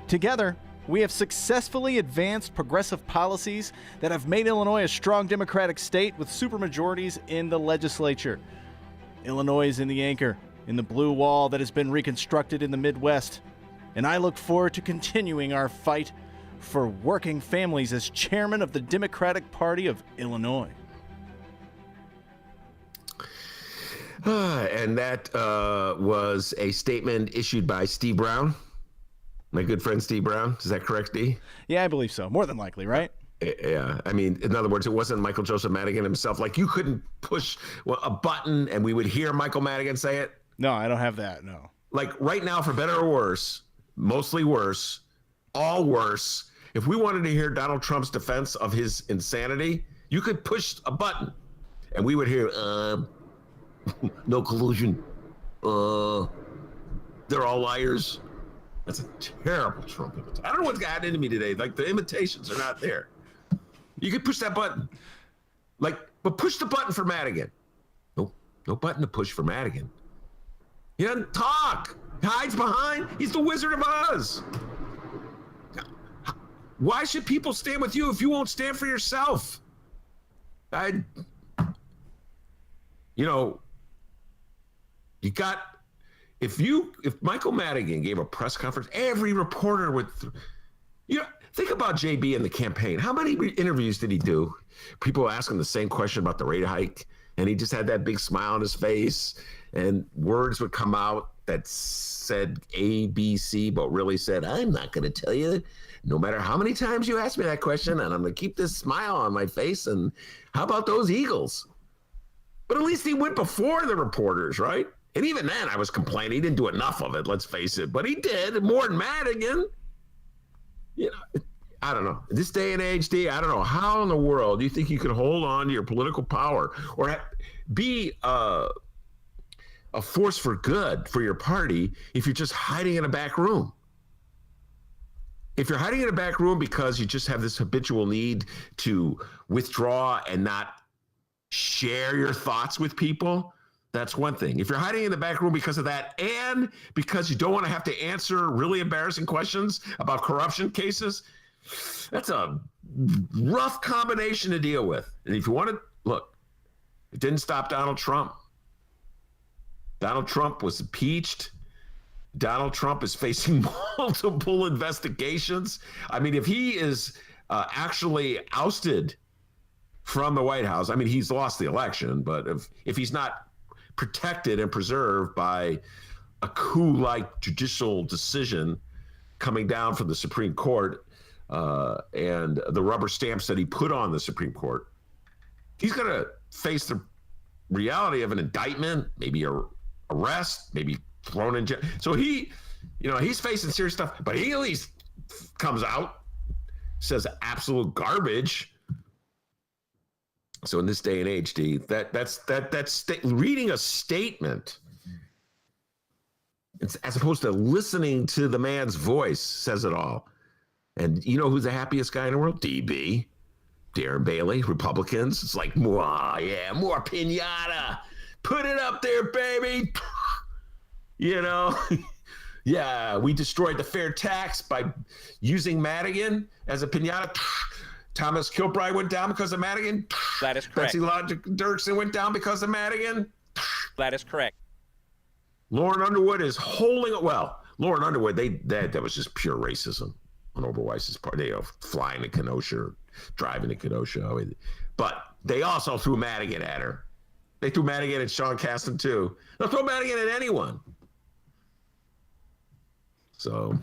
Together, we have successfully advanced progressive policies that have made Illinois a strong Democratic state with supermajorities in the legislature. Illinois is in the anchor in the blue wall that has been reconstructed in the Midwest, and I look forward to continuing our fight for working families as chairman of the Democratic Party of Illinois." And that was a statement issued by Steve Brown, my good friend Steve Brown. Is that correct, D? Yeah, I believe so. More than likely, right? Yeah. I mean, in other words, it wasn't Michael Joseph Madigan himself. Like, you couldn't push a button and we would hear Michael Madigan say it. No, I don't have that, no. Like, right now, for better or worse, mostly worse, all worse, if we wanted to hear Donald Trump's defense of his insanity, you could push a button and we would hear, no collusion. They're all liars. That's a terrible Trump imitation. I don't know what's gotten into me today. Like, the imitations are not there. You could push that button. But push the button for Madigan. No button to push for Madigan. He doesn't talk. He hides behind. He's the Wizard of Oz. Why should people stand with you if you won't stand for yourself? If Michael Madigan gave a press conference, every reporter would, think about JB in the campaign. How many interviews did he do? People ask him the same question about the rate hike, and he just had that big smile on his face, and words would come out that said A, B, C, but really said, I'm not going to tell you, no matter how many times you ask me that question, and I'm going to keep this smile on my face, and how about those Eagles? But at least he went before the reporters, right? And even then, I was complaining. He didn't do enough of it, let's face it. But he did, more than Madigan. I don't know. This day and age, D, I don't know. How in the world do you think you can hold on to your political power or be a force for good for your party if you're just hiding in a back room? If you're hiding in a back room because you just have this habitual need to withdraw and not share your thoughts with people, that's one thing. If you're hiding in the back room because of that and because you don't want to have to answer really embarrassing questions about corruption cases, that's a rough combination to deal with. And if you want to, look, it didn't stop Donald Trump. Donald Trump was impeached. Donald Trump is facing multiple investigations. I mean, if he is actually ousted from the White House, I mean, he's lost the election, but if he's not protected and preserved by a coup-like judicial decision coming down from the Supreme Court, and the rubber stamps that he put on the Supreme Court, he's going to face the reality of an indictment, maybe a arrest, maybe thrown in jail. So he's facing serious stuff, but he at least comes out, says absolute garbage. So in this day and age, D, that's reading a statement, as opposed to listening to the man's voice, says it all. And you know who's the happiest guy in the world? DB, Darren Bailey, Republicans. It's like, wow, yeah, more piñata. Put it up there, baby. You know, yeah, we destroyed the fair tax by using Madigan as a piñata. Thomas Kilbride went down because of Madigan. That is correct. Betsy Logic Dirksen went down because of Madigan. That is correct. Lauren Underwood is holding it well. Lauren Underwood, that was just pure racism on Oberweiss's part. They flying to Kenosha, driving to Kenosha. But they also threw Madigan at her. They threw Madigan at Sean Casten too. They'll throw Madigan at anyone. So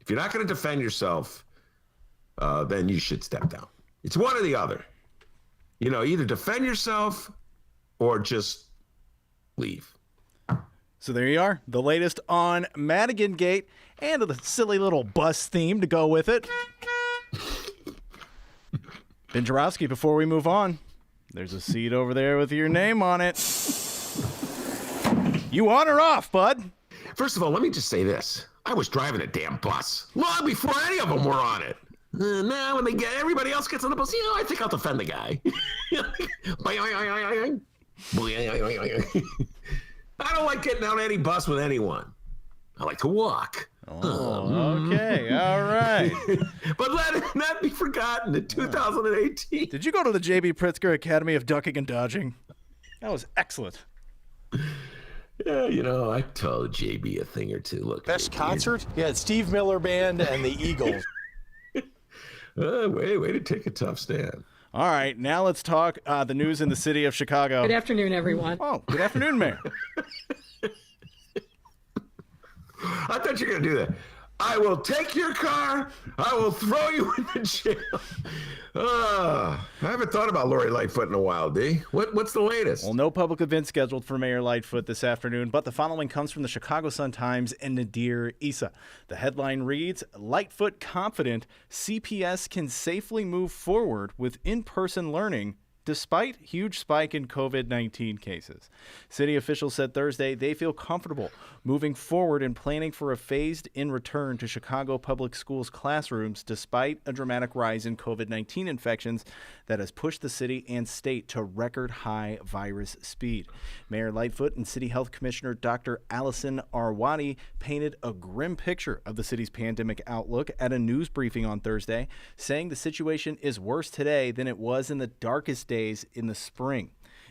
if you're not going to defend yourself, then you should step down. It's one or the other. You know, either defend yourself or just leave. So there you are, the latest on Madigan Gate and the silly little bus theme to go with it. Ben Joravsky, before we move on, there's a seat over there with your name on it. You on or off, bud? First of all, let me just say this. I was driving a damn bus long before any of them were on it. Now when everybody else gets on the bus, I think I'll defend the guy. I don't like getting on any bus with anyone. I like to walk. Oh, okay. All right. But let it not be forgotten in 2018. Did you go to the J.B. Pritzker Academy of Ducking and Dodging? That was excellent. Yeah, I told JB a thing or two. Look, Best JB, concert? Yeah, Steve Miller Band and the Eagles. way to take a tough stand. All right, now let's talk the news in the city of Chicago. Good afternoon, everyone. Oh, good afternoon, Mayor. I thought you were going to do that. I will take your car. I will throw you in the jail. I haven't thought about Lori Lightfoot in a while, D. What's the latest? Well, no public event scheduled for Mayor Lightfoot this afternoon, but the following comes from the Chicago Sun-Times and Nadir Issa. The headline reads, Lightfoot confident CPS can safely move forward with in-person learning despite huge spike in COVID-19 cases. City officials said Thursday they feel comfortable moving forward and planning for a phased-in return to Chicago public schools classrooms despite a dramatic rise in COVID-19 infections that has pushed the city and state to record-high virus speed. Mayor Lightfoot and City Health Commissioner Dr. Allison Arwady painted a grim picture of the city's pandemic outlook at a news briefing on Thursday, saying the situation is worse today than it was in the darkest days in the spring.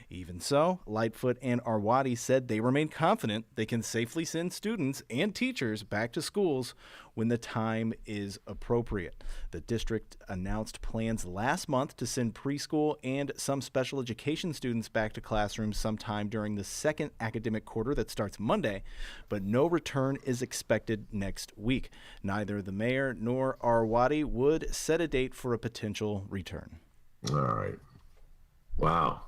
Even so, Lightfoot and Arwady said they remain confident they can safely send students and teachers back to schools when the time is appropriate. The district announced plans last month to send preschool and some special education students back to classrooms sometime during the second academic quarter that starts Monday, but no return is expected next week. Neither the mayor nor Arwady would set a date for a potential return. All right. Wow.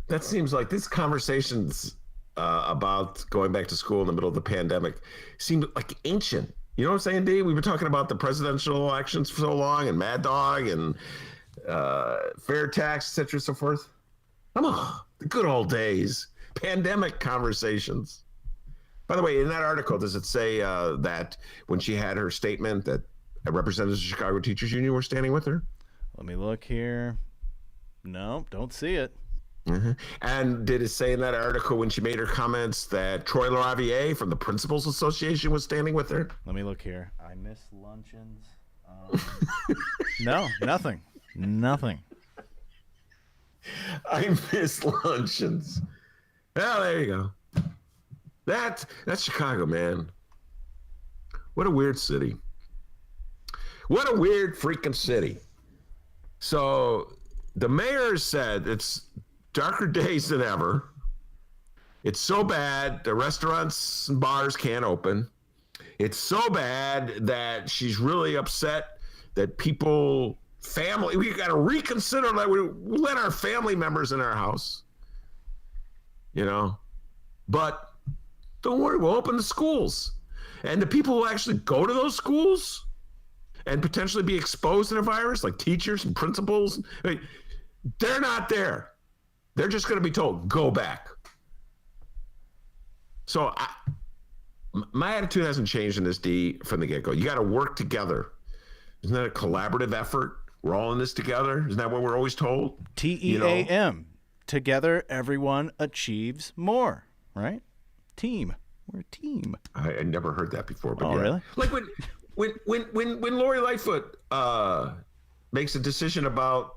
That seems like these conversations about going back to school in the middle of the pandemic seem like ancient. You know what I'm saying, Dave? We've been talking about the presidential elections for so long and Mad Dog and fair tax, et cetera, so forth. Come on, the good old days. Pandemic conversations. By the way, in that article, does it say that when she had her statement that representatives of the Chicago Teachers Union were standing with her? Let me look here. No, don't see it. Mm-hmm. And did it say in that article when she made her comments that Troy LaRaviere from the Principals Association was standing with her? Let me look here. I miss luncheons. No, nothing. Nothing. I miss luncheons. Well, there you go. That's Chicago, man. What a weird city. What a weird freaking city. So the mayor said it's darker days than ever. It's so bad the restaurants and bars can't open. It's so bad that she's really upset that we got to reconsider that we let our family members in our house, but don't worry, we'll open the schools. And the people who actually go to those schools and potentially be exposed to the virus, like teachers and principals, they're not there. They're just going to be told, go back. So my attitude hasn't changed in this, D, from the get-go. You got to work together. Isn't that a collaborative effort? We're all in this together. Isn't that what we're always told? TEAM. Together, everyone achieves more, right? Team. We're a team. I never heard that before. But oh, really? Like when Lori Lightfoot makes a decision about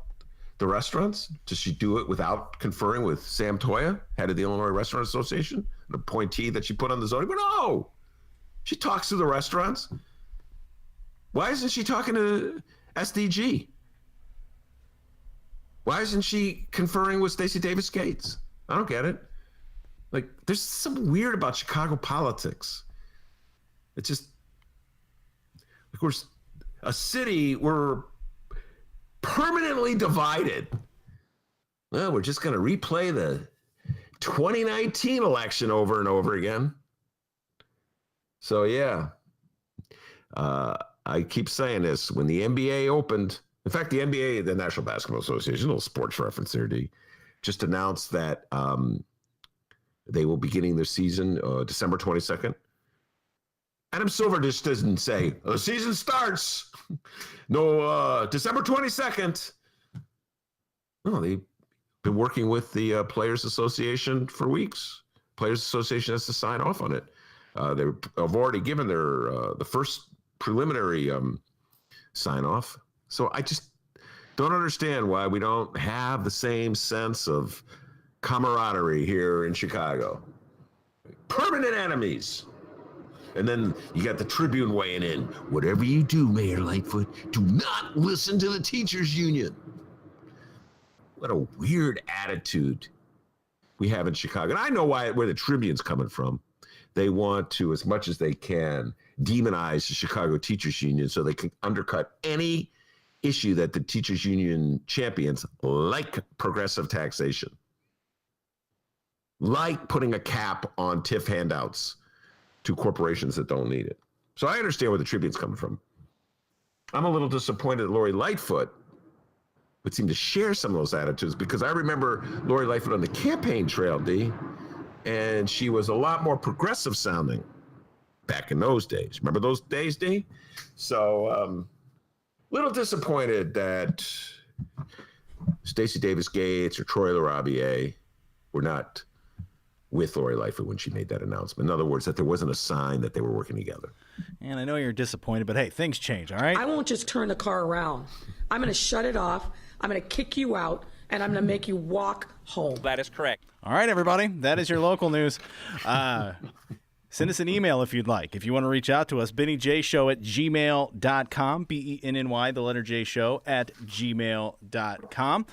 the restaurants, does she do it without conferring with Sam Toya, head of the Illinois Restaurant Association, an appointee that she put on the zoning? But no, she talks to the restaurants. Why isn't she talking to SDG? Why isn't she conferring with Stacy Davis Gates? I don't get it. Like, there's something weird about Chicago politics. It's just, of course, a city we're permanently divided. Well, we're just going to replay the 2019 election over and over again. So, yeah. I keep saying this. When the NBA opened, in fact, the NBA, the National Basketball Association, a little sports reference there, D, just announced that they will be beginning their season December 22nd. Adam Silver just doesn't say, the season starts. No, December 22nd. No, they've been working with the Players Association for weeks. Players Association has to sign off on it. They've already given their the first preliminary sign off. So I just don't understand why we don't have the same sense of camaraderie here in Chicago. Permanent enemies. And then you got the Tribune weighing in. Whatever you do, Mayor Lightfoot, do not listen to the teachers union. What a weird attitude we have in Chicago. And I know where the Tribune's coming from. They want to, as much as they can, demonize the Chicago Teachers Union so they can undercut any issue that the teachers union champions, like progressive taxation, like putting a cap on TIF handouts to corporations that don't need it. So I understand where the Tribune's coming from. I'm a little disappointed that Lori Lightfoot would seem to share some of those attitudes, because I remember Lori Lightfoot on the campaign trail, D, and she was a lot more progressive sounding back in those days. Remember those days, D? So little disappointed that Stacy Davis Gates or Troy LaRabier were not with Lori Lightfoot when she made that announcement. In other words, that there wasn't a sign that they were working together. And I know you're disappointed, but hey, things change, all right? I won't just turn the car around. I'm going to shut it off. I'm going to kick you out, and I'm going to make you walk home. That is correct. All right, everybody. That is your local news. Send us an email if you'd like. If you want to reach out to us, BennyJShow@gmail.com, BENNY, the letter J show @gmail.com.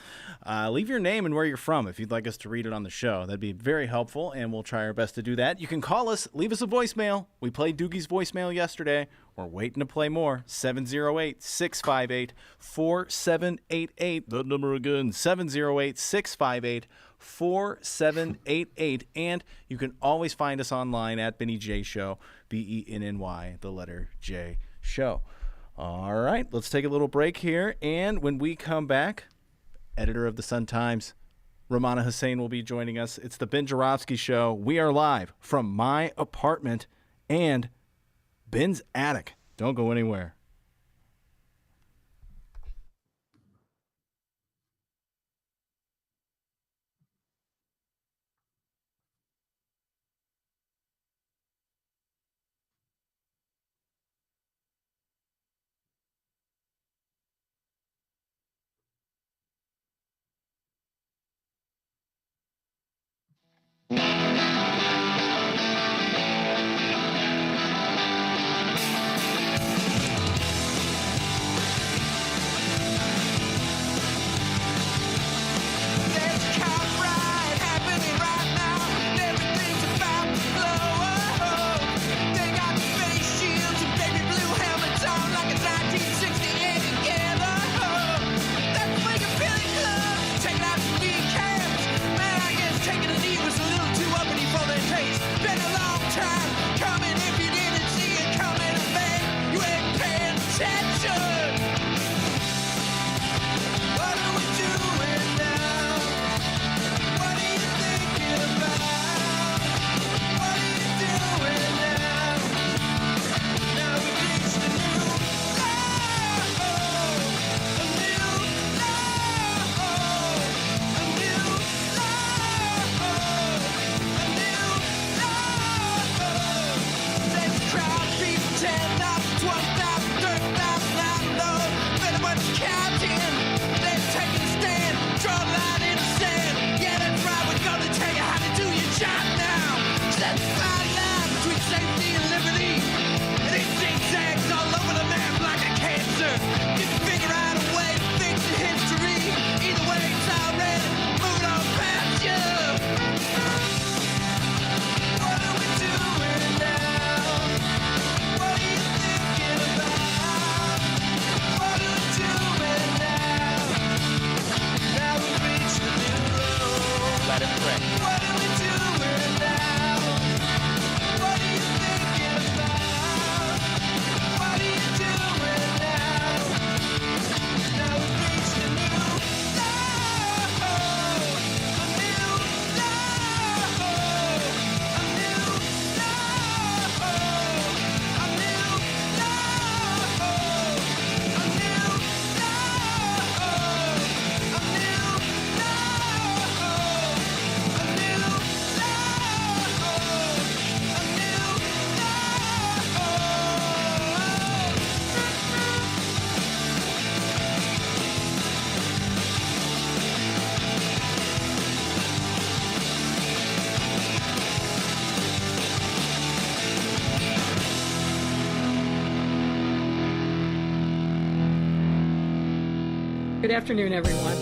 Leave your name and where you're from if you'd like us to read it on the show. That'd be very helpful, and we'll try our best to do that. You can call us, leave us a voicemail. We played Doogie's voicemail yesterday. We're waiting to play more. 708-658-4788. The number again, 708-658-4788. And you can always find us online at Benny J Show, BENNY, the letter J Show. All right, let's take a little break here. And when we come back, editor of the Sun-Times, Romana Hussein will be joining us. It's the Ben Joravsky Show. We are live from my apartment and Ben's attic. Don't go anywhere. 10,000, 20,000, 30,000, I don't know. Better what you counting. They're taking a stand, draw a line in the sand. Yeah, that's right, we're gonna tell you how to do your job now. That's the fine line between safety and liberty. And it zigzags all over the map like a cancer. You can figure out a way to fix the history. Either way, it's already moving on past you. What are we doing now? What are you thinking about? What are we doing now? Now we've reached the new road. That is correct. What are we doing now? What are you thinking about? What are you doing now? Now we've reached a new low, a new low, a new low, a new low, a new Good afternoon, everyone.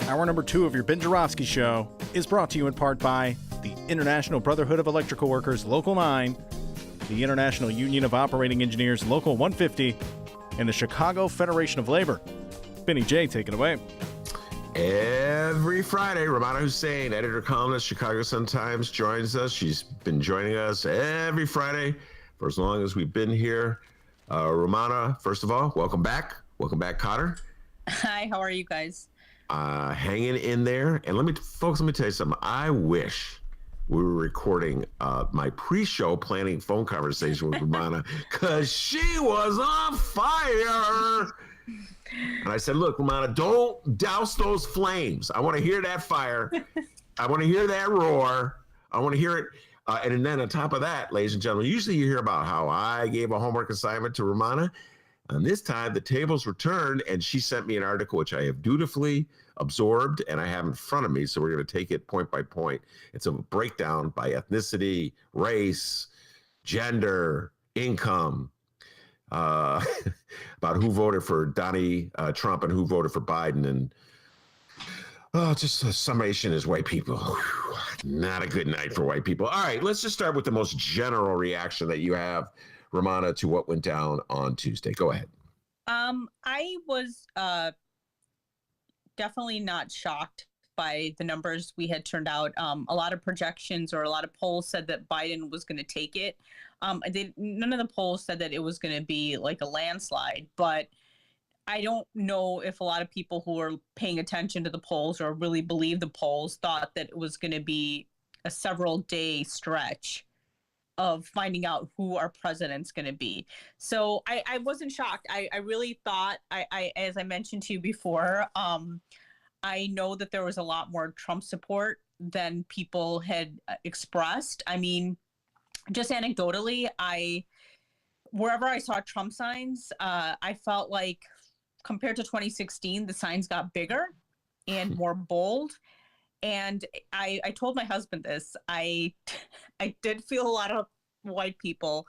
Hour number 2 of your Ben Joravsky Show is brought to you in part by the International Brotherhood of Electrical Workers, Local 9, the International Union of Operating Engineers, Local 150, and the Chicago Federation of Labor. Benny J, take it away. Every Friday, Romana Hussein, editor-columnist, Chicago Sun-Times, joins us. She's been joining us every Friday for as long as we've been here. Romana, first of all, welcome back. Welcome back, Cotter. Hi, how are you guys? Hanging in there. And let me tell you something. I wish we were recording my pre-show planning phone conversation with Romana because she was on fire. And I said, look, Romana, don't douse those flames. I want to hear that fire. I want to hear that roar. I want to hear it. And then on top of that, ladies and gentlemen, usually you hear about how I gave a homework assignment to Romana. And this time the tables were turned and she sent me an article, which I have dutifully absorbed and I have in front of me. So we're going to take it point by point. It's a breakdown by ethnicity, race, gender, income, about who voted for Donnie Trump and who voted for Biden. And just a summation is white people. Whew, not a good night for white people. All right, let's just start with the most general reaction that you have, Romana, to what went down on Tuesday. Go ahead. I was definitely not shocked by the numbers we had turned out. A lot of projections or a lot of polls said that Biden was going to take it. None of the polls said that it was going to be like a landslide, but I don't know if a lot of people who are paying attention to the polls or really believe the polls thought that it was going to be a several-day stretch of finding out who our president's going to be. So I wasn't shocked. I really thought, I as I mentioned to you before, I know that there was a lot more Trump support than people had expressed. I mean, just anecdotally, wherever I saw Trump signs, I felt like compared to 2016, the signs got bigger and more bold. And I told my husband this. I did feel a lot of white people,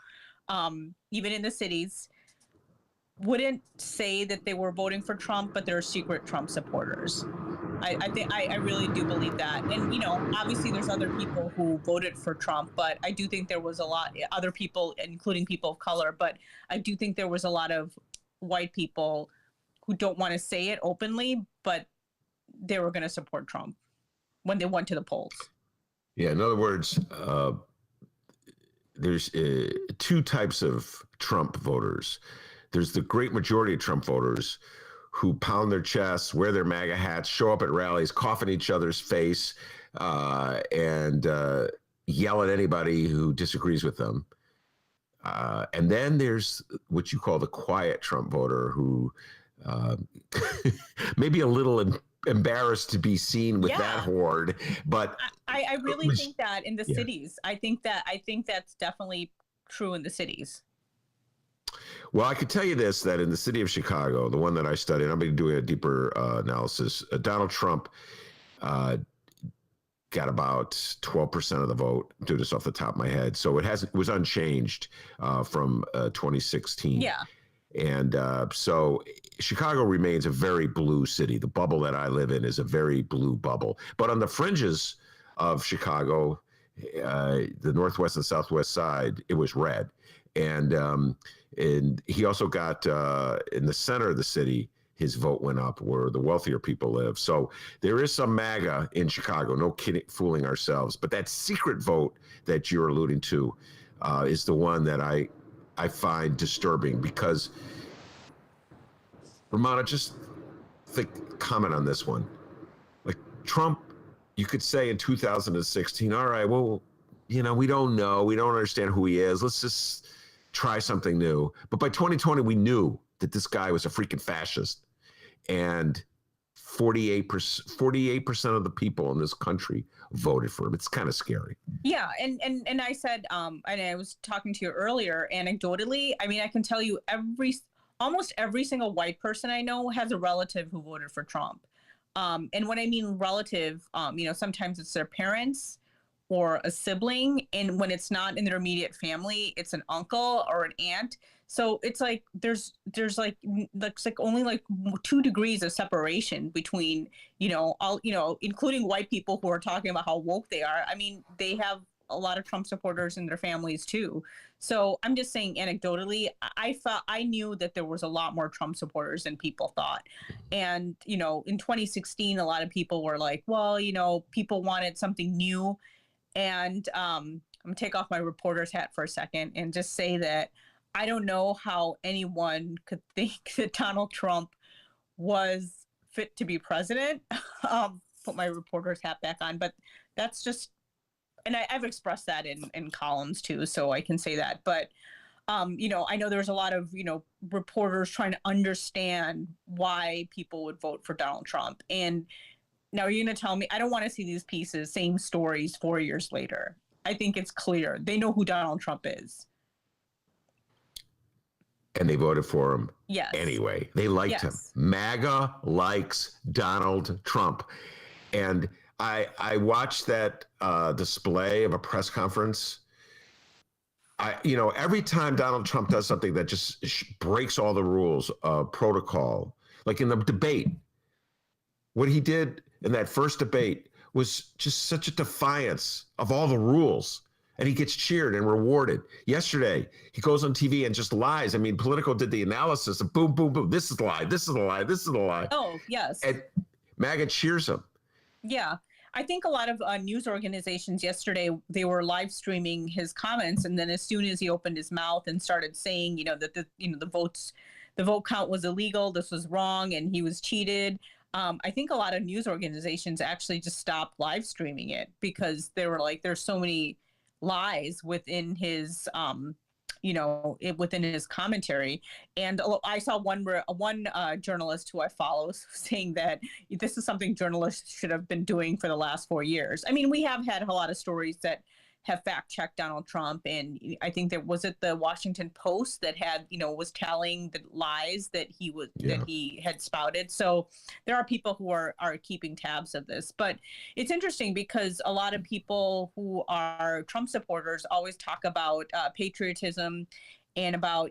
even in the cities, wouldn't say that they were voting for Trump, but they're secret Trump supporters. I really do believe that. And, you know, obviously there's other people who voted for Trump, but I do think there was a lot other people, including people of color, but I do think there was a lot of white people who don't want to say it openly, but they were going to support Trump when they went to the polls. Yeah, in other words, there's two types of Trump voters. There's the great majority of Trump voters who pound their chests, wear their MAGA hats, show up at rallies, cough in each other's face, and yell at anybody who disagrees with them. And then there's what you call the quiet Trump voter who maybe a little embarrassed to be seen with that horde. But I really think that in the cities, I think that's definitely true in the cities. Well, I could tell you this, that in the city of Chicago, the one that I studied, I've been doing a deeper analysis, Donald Trump got about 12% of the vote. I'm doing this off the top of my head. So it was unchanged from 2016. Yeah. And so Chicago remains a very blue city. The bubble that I live in is a very blue bubble. But on the fringes of Chicago, the northwest and southwest side, it was red. And he also got in the center of the city, his vote went up where the wealthier people live. So there is some MAGA in Chicago, no kidding, fooling ourselves. But that secret vote that you're alluding to is the one that I find disturbing because, Romana, just comment on this one. Like Trump, you could say in 2016, all right, well, we don't know. We don't understand who he is. Let's just try something new. But by 2020, we knew that this guy was a freaking fascist. And 48% of the people in this country voted for him. It's kind of scary. Yeah, and I said, and I was talking to you earlier, anecdotally, I mean, I can tell you almost every single white person I know has a relative who voted for Trump. And when I mean relative, sometimes it's their parents or a sibling, and when it's not in their immediate family, it's an uncle or an aunt. So it's like there's like only like 2 degrees of separation between including white people who are talking about how woke they are. I mean, they have a lot of Trump supporters in their families too. So I'm just saying anecdotally, I knew that there was a lot more Trump supporters than people thought. And in 2016, a lot of people were like, well, people wanted something new. And I'm gonna take off my reporter's hat for a second and just say that I don't know how anyone could think that Donald Trump was fit to be president. Put my reporter's hat back on, but that's just, and I've expressed that in columns too, so I can say that. But I know there's a lot of reporters trying to understand why people would vote for Donald Trump. And now you're going to tell me, I don't want to see these pieces, same stories 4 years later. I think it's clear. They know who Donald Trump is. And they voted for him anyway. They liked him. MAGA likes Donald Trump. And I watched that display of a press conference. Every time Donald Trump does something that just breaks all the rules of protocol, like in the debate, what he did in that first debate was just such a defiance of all the rules. And he gets cheered and rewarded. Yesterday, he goes on TV and just lies. I mean, Politico did the analysis of boom, boom, boom. This is a lie. This is a lie. This is a lie. Oh, yes. And MAGA cheers him. Yeah. I think a lot of news organizations yesterday, they were live streaming his comments. And then as soon as he opened his mouth and started saying, that the vote count was illegal, this was wrong, and he was cheated. I think a lot of news organizations actually just stopped live streaming it because they were like, there's so many lies within his within his commentary. And I saw one journalist who I follow saying that this is something journalists should have been doing for the last 4 years. I mean, we have had a lot of stories that have fact-checked Donald Trump, and I think there was it the Washington Post that had was tallying the lies that he had spouted. So there are people who are keeping tabs of this. But it's interesting because a lot of people who are Trump supporters always talk about patriotism and about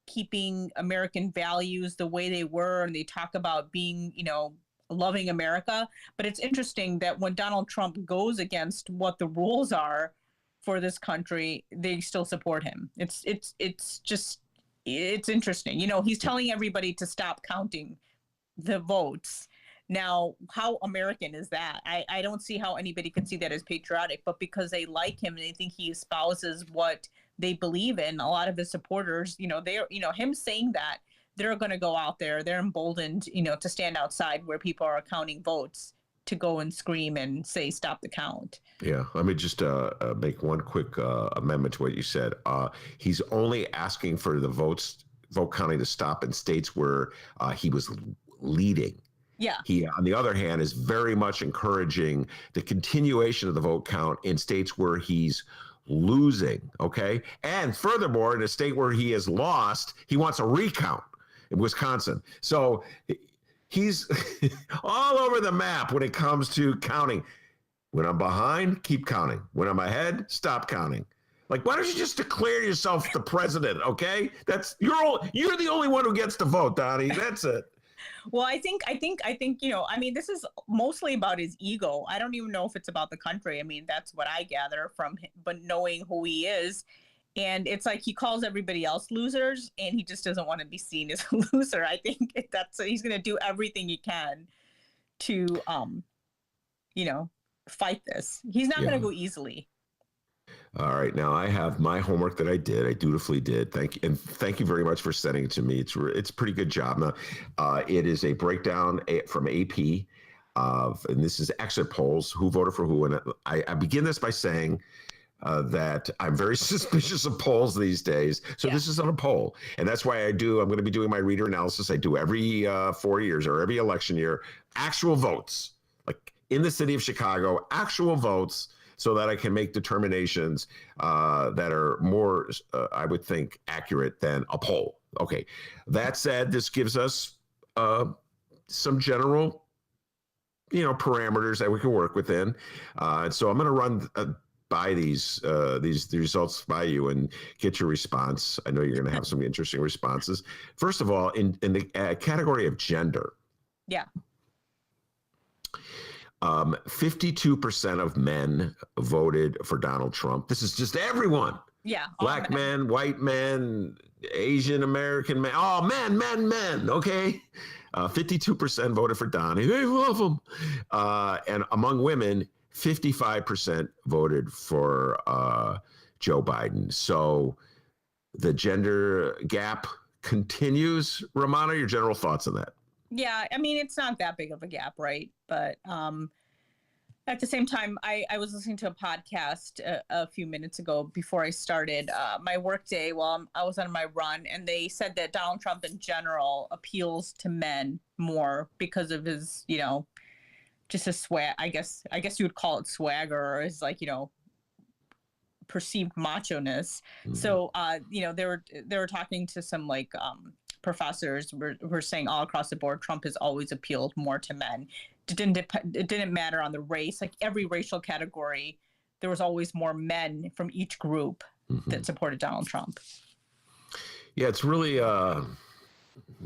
keeping American values the way they were, and they talk about being loving America. But it's interesting that when Donald Trump goes against what the rules are for this country, they still support him. It's interesting. He's telling everybody to stop counting the votes. Now, how American is that? I don't see how anybody could see that as patriotic, but because they like him and they think he espouses what they believe in, a lot of his supporters, they're, him saying that, they're going to go out there, they're emboldened, to stand outside where people are counting votes to go and scream and say, stop the count. Yeah, let me just make one quick amendment to what you said. He's only asking for the vote counting to stop in states where he was leading. Yeah. He, on the other hand, is very much encouraging the continuation of the vote count in states where he's losing, okay? And furthermore, in a state where he has lost, he wants a recount in Wisconsin. So he's all over the map when it comes to counting. When I'm behind, keep counting. When I'm ahead, stop counting. Like, why don't you just declare yourself the president, okay? You're the only one who gets to vote, Donnie. That's it. Well, I think, this is mostly about his ego. I don't even know if it's about the country. I mean, that's what I gather from him, but knowing who he is. And it's like he calls everybody else losers, and he just doesn't want to be seen as a loser. I think he's going to do everything he can to, fight this. He's not going to go easily. All right. Now I have my homework that I dutifully did. Thank you. And thank you very much for sending it to me. It's a pretty good job. Now, it is a breakdown from AP and this is exit polls, who voted for who. And I begin this by saying that I'm very suspicious of polls these days. So this is on a poll. And that's why I'm going to be doing my reader analysis. I do every 4 years or every election year, actual votes, like in the city of Chicago, actual votes, so that I can make determinations that are more, I would think, accurate than a poll. Okay. That said, this gives us some general, parameters that we can work within. And so I'm going to run by these results by you and get your response. I know you're going to have some interesting responses. First of all, in the category of gender. Yeah. 52% of men voted for Donald Trump. This is just everyone. Yeah. Black men, white men, Asian American men. Oh, men. Okay. 52% voted for Donnie. They love him. And among women, 55% voted for Joe Biden. So the gender gap continues. Romana, your general thoughts on that? Yeah, I mean, it's not that big of a gap, right? But at the same time, I was listening to a podcast a few minutes ago before I started my workday while I was on my run, and they said that Donald Trump in general appeals to men more because of his, just a swag. I guess you would call it swagger, or his perceived macho-ness. Mm-hmm. So they were talking to some professors were saying all across the board, Trump has always appealed more to men. It didn't matter on the race. Like every racial category, there was always more men from each group that supported Donald Trump. Yeah, it's really a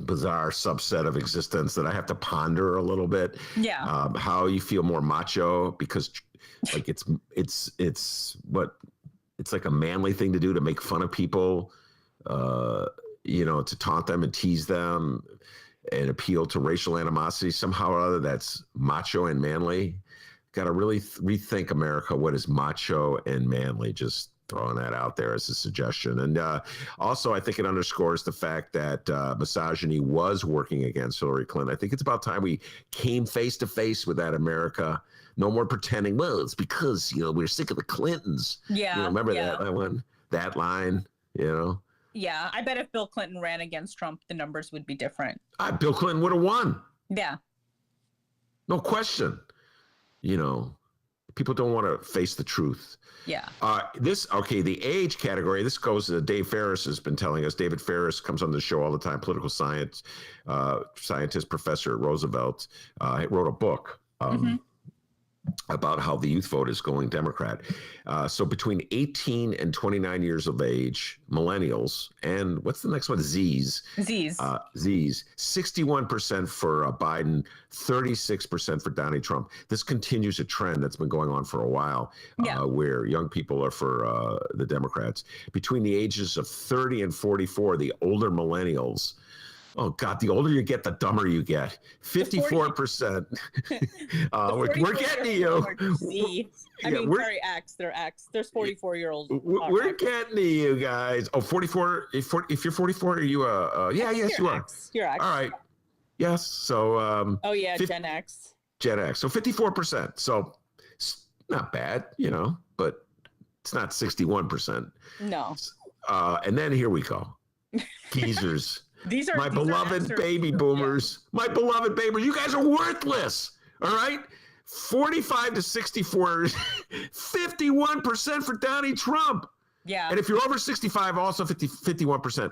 bizarre subset of existence that I have to ponder a little bit. Yeah. How you feel more macho because it's like a manly thing to do, to make fun of people, to taunt them and tease them and appeal to racial animosity somehow or other. That's macho and manly. Got to really rethink America. What is macho and manly? Just throwing that out there as a suggestion. And also, I think it underscores the fact that misogyny was working against Hillary Clinton. I think it's about time we came face to face with that America. No more pretending, well, it's because, we're sick of the Clintons. Yeah. Remember that one, that line, Yeah, I bet if Bill Clinton ran against Trump, the numbers would be different. Bill Clinton would have won. Yeah. No question. People don't want to face the truth. Yeah. The age category, this goes to Dave Ferris has been telling us. David Ferris comes on the show all the time, political science, scientist, professor at Roosevelt, wrote a book. About how the youth vote is going Democrat. So between 18 and 29 years of age, millennials, and what's the next one? Zs. 61% for Biden, 36% for Donald Trump. This continues a trend that's been going on for a while, where young people are for the Democrats. Between the ages of 30 and 44, the older millennials, oh God, the older you get, the dumber you get. 54%. We're getting to you. Sorry, X. They're X. There's 44-year-olds. We're getting to you guys. Oh, 44. If you're 44, are you yes, you are. X. You're X. All right. Yes. So. Gen X. Gen X. So 54%. So it's not bad, but it's not 61%. No. And then here we go. Geezers. These are my these are beloved excerpts baby from- boomers. My beloved baby. You guys are worthless. All right. 45 to 64, 51% for Donnie Trump. Yeah. And if you're over 65, also 51%.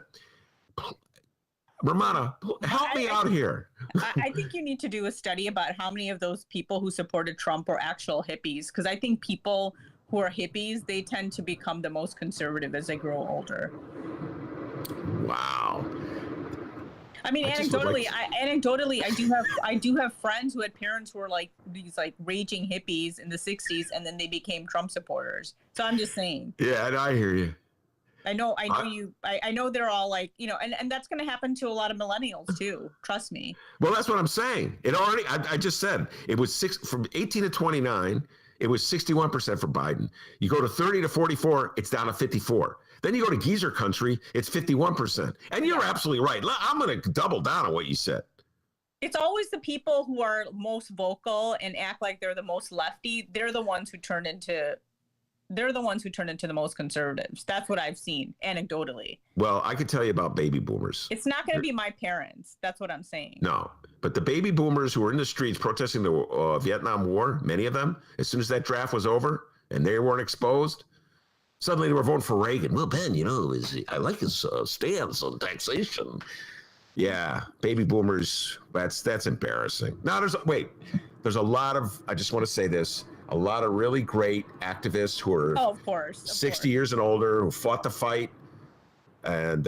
Romana, help me out here. I think you need to do a study about how many of those people who supported Trump were actual hippies, because I think people who are hippies, they tend to become the most conservative as they grow older. Wow. I mean, I just would like anecdotally, I do have friends who had parents who were like these like raging hippies in the 60s, and then they became Trump supporters. So I'm just saying. Yeah, and I hear you. I know they're all like, you know, and that's going to happen to a lot of millennials too. Trust me. Well, that's what I'm saying. It already, I just said it was from 18 to 29, it was 61% for Biden. You go to 30 to 44, it's down to 54. Then you go to geezer country, it's 51%. And you're absolutely right. I'm going to double down on what you said. It's always the people who are most vocal and act like they're the most lefty. They're the ones who turn into the most conservatives. That's what I've seen anecdotally. Well, I could tell you about baby boomers. It's not going to be my parents. That's what I'm saying. No, but the baby boomers who were in the streets protesting the Vietnam War, many of them, as soon as that draft was over and they weren't exposed, suddenly they were voting for Reagan. Well, Ben, you know, I like his stance on taxation. Yeah, baby boomers, that's embarrassing. Now, there's a lot of, I just want to say this, a lot of really great activists who are of course, 60 years and older, who fought the fight and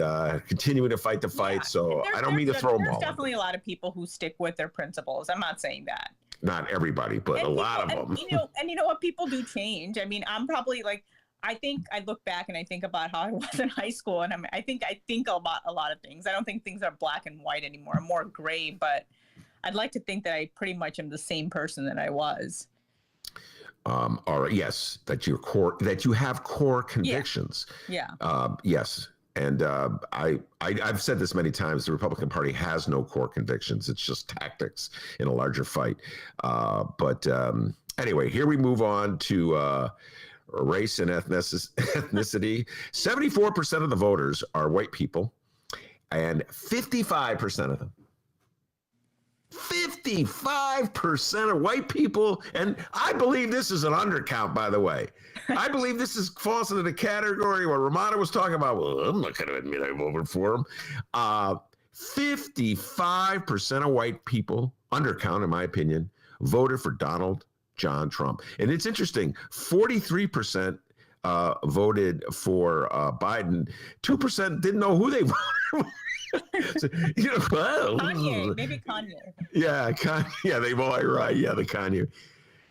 continuing to fight the fight. Yeah. So I don't mean to throw them all. There's definitely a lot of people who stick with their principles. I'm not saying that. Not everybody, but a lot of them. You know what? People do change. I mean, I'm probably like, I think I look back and I think about how I was in high school, and I think about a lot of things. I don't think things are black and white anymore. I'm more gray, but I'd like to think that I pretty much am the same person that I was. All right. Yes, that you have core convictions. Yeah. Yes, and I've said this many times. The Republican Party has no core convictions. It's just tactics in a larger fight. But anyway, here we move on to race and ethnicity. 74% of the voters are white people, and 55% of them. 55% of white people, and I believe this is an undercount, by the way. I believe this falls into the category where Romana was talking about, well, I'm not going to admit I voted for him. 55% of white people, undercount in my opinion, voted for Donald John Trump. And it's interesting, 43% voted for Biden. 2% didn't know who they voted for. So, Kanye, maybe Kanye. Yeah, yeah, they both are right. Yeah, the Kanye.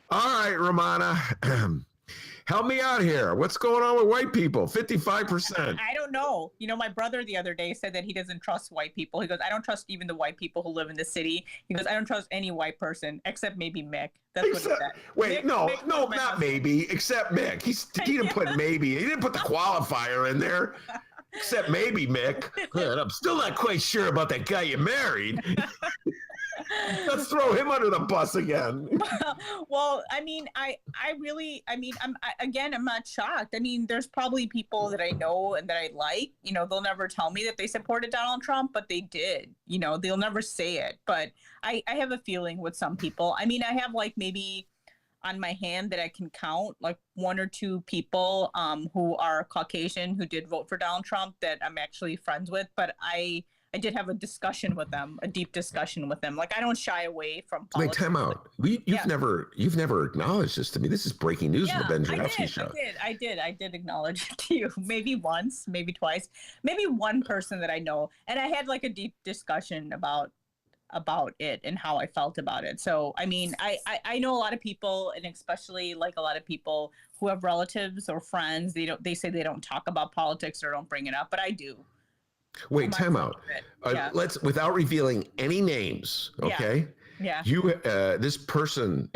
All right, Romana, help me out here. What's going on with white people? 55%. I don't know. You know, my brother the other day said that he doesn't trust white people. He goes, I don't trust even the white people who live in the city. He goes, I don't trust any white person except maybe Mick. That's what he said. Wait, Mick no, not maybe, except Mick. He didn't put maybe. He didn't put the qualifier in there. Except maybe Mick. I'm still not quite sure about that guy you married. Let's throw him under the bus again. Well, I mean, I'm not shocked. I mean, there's probably people that I know and that I like, you know, they'll never tell me that they supported Donald Trump, but they did, you know, they'll never say it. But I have a feeling with some people. I mean, I have like maybe on my hand that I can count like one or two people who are Caucasian who did vote for Donald Trump that I'm actually friends with, but I did have a discussion with them, a deep discussion with them. Like I don't shy away from politics. Wait, time out. You've never acknowledged this to me. This is breaking news in the Ben Joravsky show. I did acknowledge it to you. Maybe once, maybe twice, maybe one person that I know. And I had like a deep discussion about it and how I felt about it. So, I mean, I know a lot of people, and especially like a lot of people who have relatives or friends, they say they don't talk about politics or don't bring it up, but I do. Wait, time out. Let's, without revealing any names, okay? Yeah. You, this person,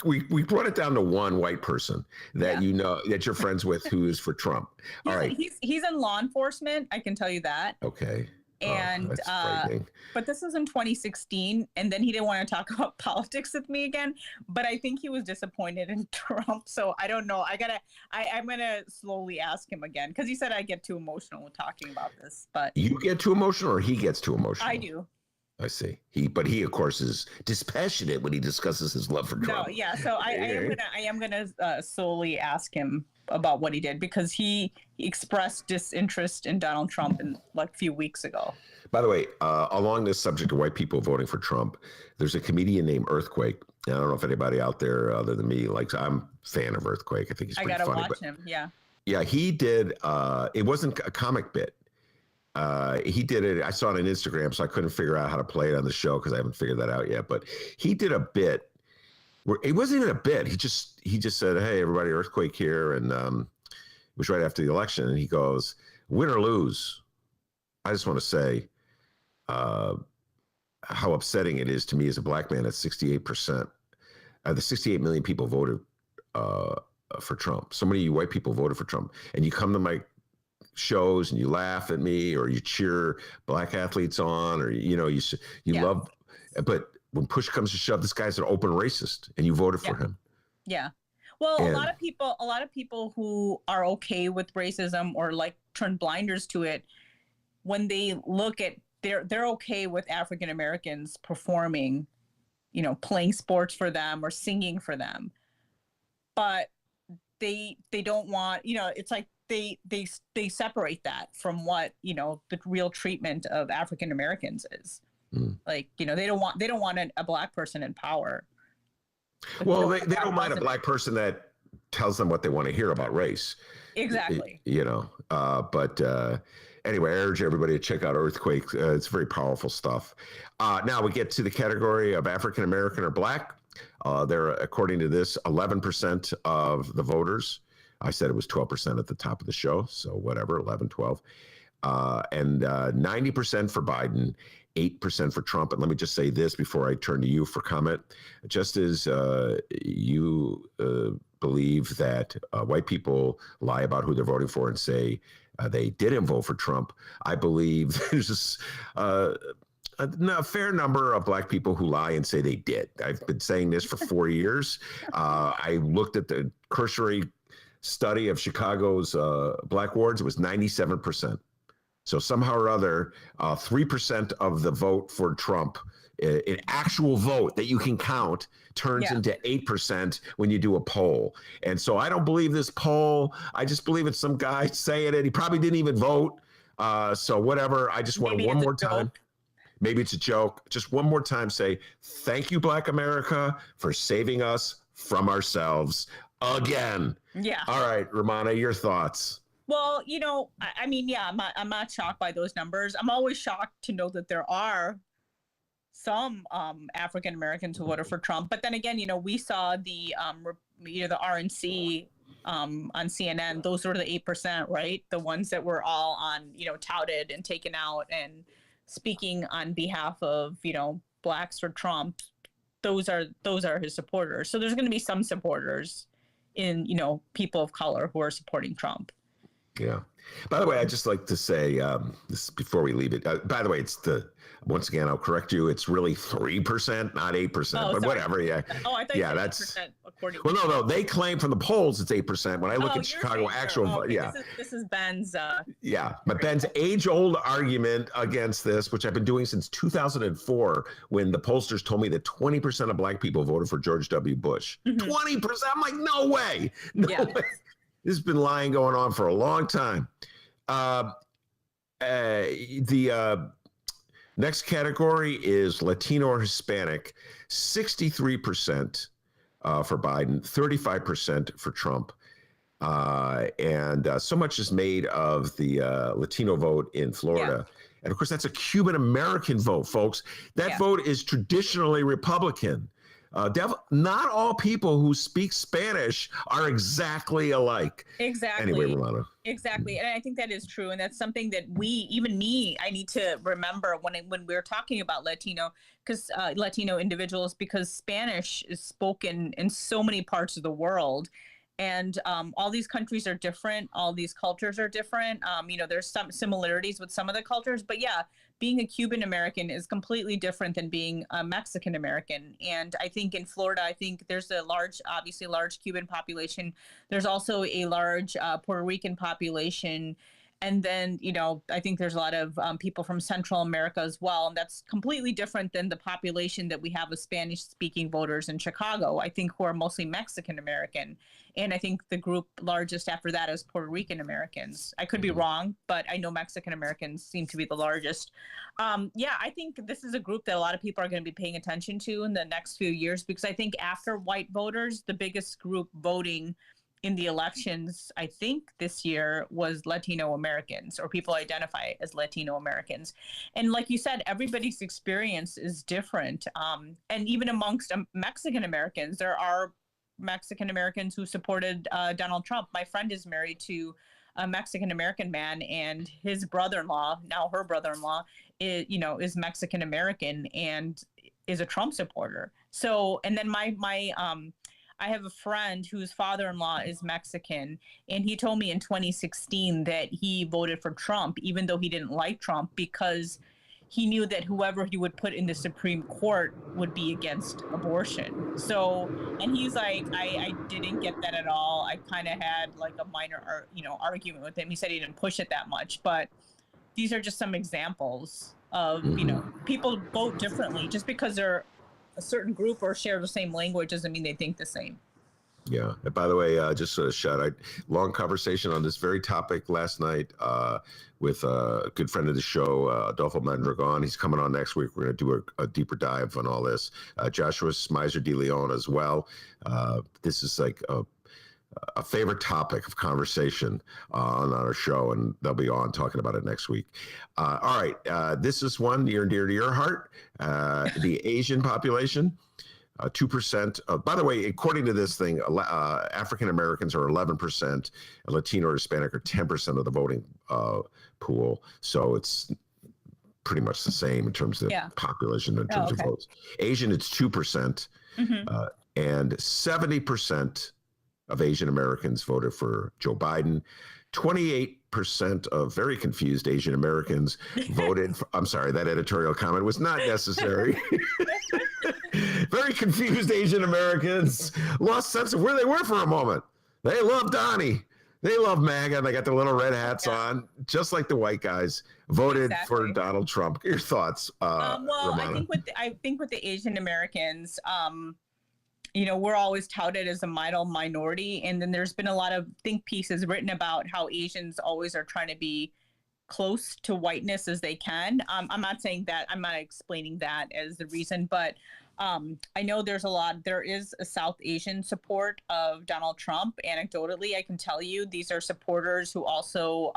we brought it down to one white person that you know, that you're friends with who is for Trump. All right. He's in law enforcement. I can tell you that. Okay. And that's frightening. but this was in 2016, and then he didn't want to talk about politics with me again. But I think he was disappointed in Trump, so I don't know. I'm gonna slowly ask him again, because he said I get too emotional with talking about this. But You get too emotional, or he gets too emotional? I do. I see. But he, of course, is dispassionate when he discusses his love for Trump. No, yeah. So I am gonna solely ask him about what he did, because he expressed disinterest in Donald Trump in like a few weeks ago. By the way, along this subject of white people voting for Trump, there's a comedian named Earthquake. I don't know if anybody out there other than me likes. I'm a fan of Earthquake. I think he's pretty funny. I gotta watch him. Yeah. Yeah, he did. It wasn't a comic bit. He did it. I saw it on Instagram, so I couldn't figure out how to play it on the show because I haven't figured that out yet. But he did a bit where it wasn't even a bit. He just said, "Hey, everybody, Earthquake here," and it was right after the election. And he goes, "Win or lose, I just want to say how upsetting it is to me as a black man that 68%, the 68 million people voted for Trump. So many of you white people voted for Trump, and you come to my shows and you laugh at me, or you cheer black athletes on, or you love, but when push comes to shove, this guy's an open racist, and you voted for him." Yeah. Well, a lot of people who are okay with racism or like turn blinders to it, when they look at they're okay with African Americans performing, playing sports for them or singing for them, but they don't want, it's like they separate that from what the real treatment of African Americans is. Like, they don't want a black person in power. Well, they don't mind a black person that tells them what they want to hear about race. Exactly. But anyway, I urge everybody to check out Earthquake. It's very powerful stuff. Now we get to the category of African American or black. They're, according to this, 11% of the voters. I said it was 12% at the top of the show, so whatever, 11, 12. And 90% for Biden, 8% for Trump. And let me just say this before I turn to you for comment. Just as you believe that white people lie about who they're voting for and say they didn't vote for Trump, I believe there's a fair number of black people who lie and say they did. I've been saying this for 4 years. I looked at the cursory study of Chicago's black wards. It was 97%. So somehow or other, 3% of the vote for Trump, an actual vote that you can count, turns into 8% when you do a poll. And so I don't believe this poll. I just believe it's some guy saying it. He probably didn't even vote. So whatever. I just want one more time. Maybe it's a joke. Just one more time say, thank you, Black America, for saving us from ourselves again. Yeah. All right, Romana, your thoughts. Well, I'm not shocked by those numbers. I'm always shocked to know that there are some African Americans who voted for Trump. But then again, we saw the RNC on CNN. Those were the 8%, right? The ones that were all on, touted and taken out and speaking on behalf of, blacks for Trump. Those are his supporters. So there's going to be some supporters in, people of color who are supporting Trump. Yeah. By the way, I'd just like to say this before we leave it. By the way, once again, I'll correct you. It's really 3%, not 8%, but sorry. Whatever. Yeah. Oh, I thought you said 8% according. Well, no. They claim from the polls it's 8%. When I look at Chicago actual, okay. This is Ben's. But Ben's age-old argument against this, which I've been doing since 2004, when the pollsters told me that 20% of black people voted for George W. Bush. 20%. I'm like, no way. No way. This has been lying going on for a long time. The next category is Latino or Hispanic, 63% for Biden, 35% for Trump. And so much is made of the Latino vote in Florida. Yeah. And of course, that's a Cuban American vote, folks. That vote is traditionally Republican. Not all people who speak Spanish are exactly alike. Exactly. Anyway, Romana. Exactly. And I think that is true. And that's something that I need to remember when we're talking about Latino individuals, because Spanish is spoken in so many parts of the world. And all these countries are different. All these cultures are different. There's some similarities with some of the cultures, but yeah, being a Cuban American is completely different than being a Mexican American. And I think in Florida, I think there's obviously large Cuban population. There's also a large Puerto Rican population. And then, I think there's a lot of people from Central America as well. And that's completely different than the population that we have of Spanish speaking voters in Chicago, I think, who are mostly Mexican American. And I think the group largest after that is Puerto Rican Americans. I could be wrong, but I know Mexican Americans seem to be the largest. I think this is a group that a lot of people are going to be paying attention to in the next few years, because I think after white voters, the biggest group voting in the elections, I think this year, was Latino Americans, or people identify as Latino Americans. And like you said, everybody's experience is different. And even amongst Mexican Americans, there are Mexican Americans who supported Donald Trump. My friend is married to a Mexican American man, and his brother-in-law, now her brother-in-law, is Mexican American and is a Trump supporter. So, and then I have a friend whose father-in-law is Mexican, and he told me in 2016 that he voted for Trump, even though he didn't like Trump, because he knew that whoever he would put in the Supreme Court would be against abortion. So, and he's like, I didn't get that at all. I kind of had like a minor, argument with him. He said he didn't push it that much, but these are just some examples of, people vote differently. Just because they're a certain group or share the same language doesn't mean they think the same. Yeah. And by the way, just a shout out, long conversation on this very topic last night with a good friend of the show, Adolfo Mondragon. He's coming on next week. We're going to do a deeper dive on all this. Joshua Smizer de Leon as well. This is like a favorite topic of conversation on our show, and they'll be on talking about it next week. All right. This is one near and dear to your heart, the Asian population. 2%. By the way, according to this thing, African Americans are 11%, and Latino or Hispanic are 10% of the voting pool. So it's pretty much the same in terms of population, in terms of votes. Asian, it's 2%, and 70% of Asian Americans voted for Joe Biden. 28% of very confused Asian Americans voted for, I'm sorry, that editorial comment was not necessary. Very confused Asian Americans lost sense of where they were for a moment. They love Donnie. They love MAGA. They got their little red hats on, just like the white guys voted for Donald Trump. Your thoughts, Romana? I think with the Asian Americans, we're always touted as a minority, and then there's been a lot of think pieces written about how Asians always are trying to be close to whiteness as they can. I'm not saying that, I'm not explaining that as the reason, but I know there is a South Asian support of Donald Trump. Anecdotally, I can tell you these are supporters who also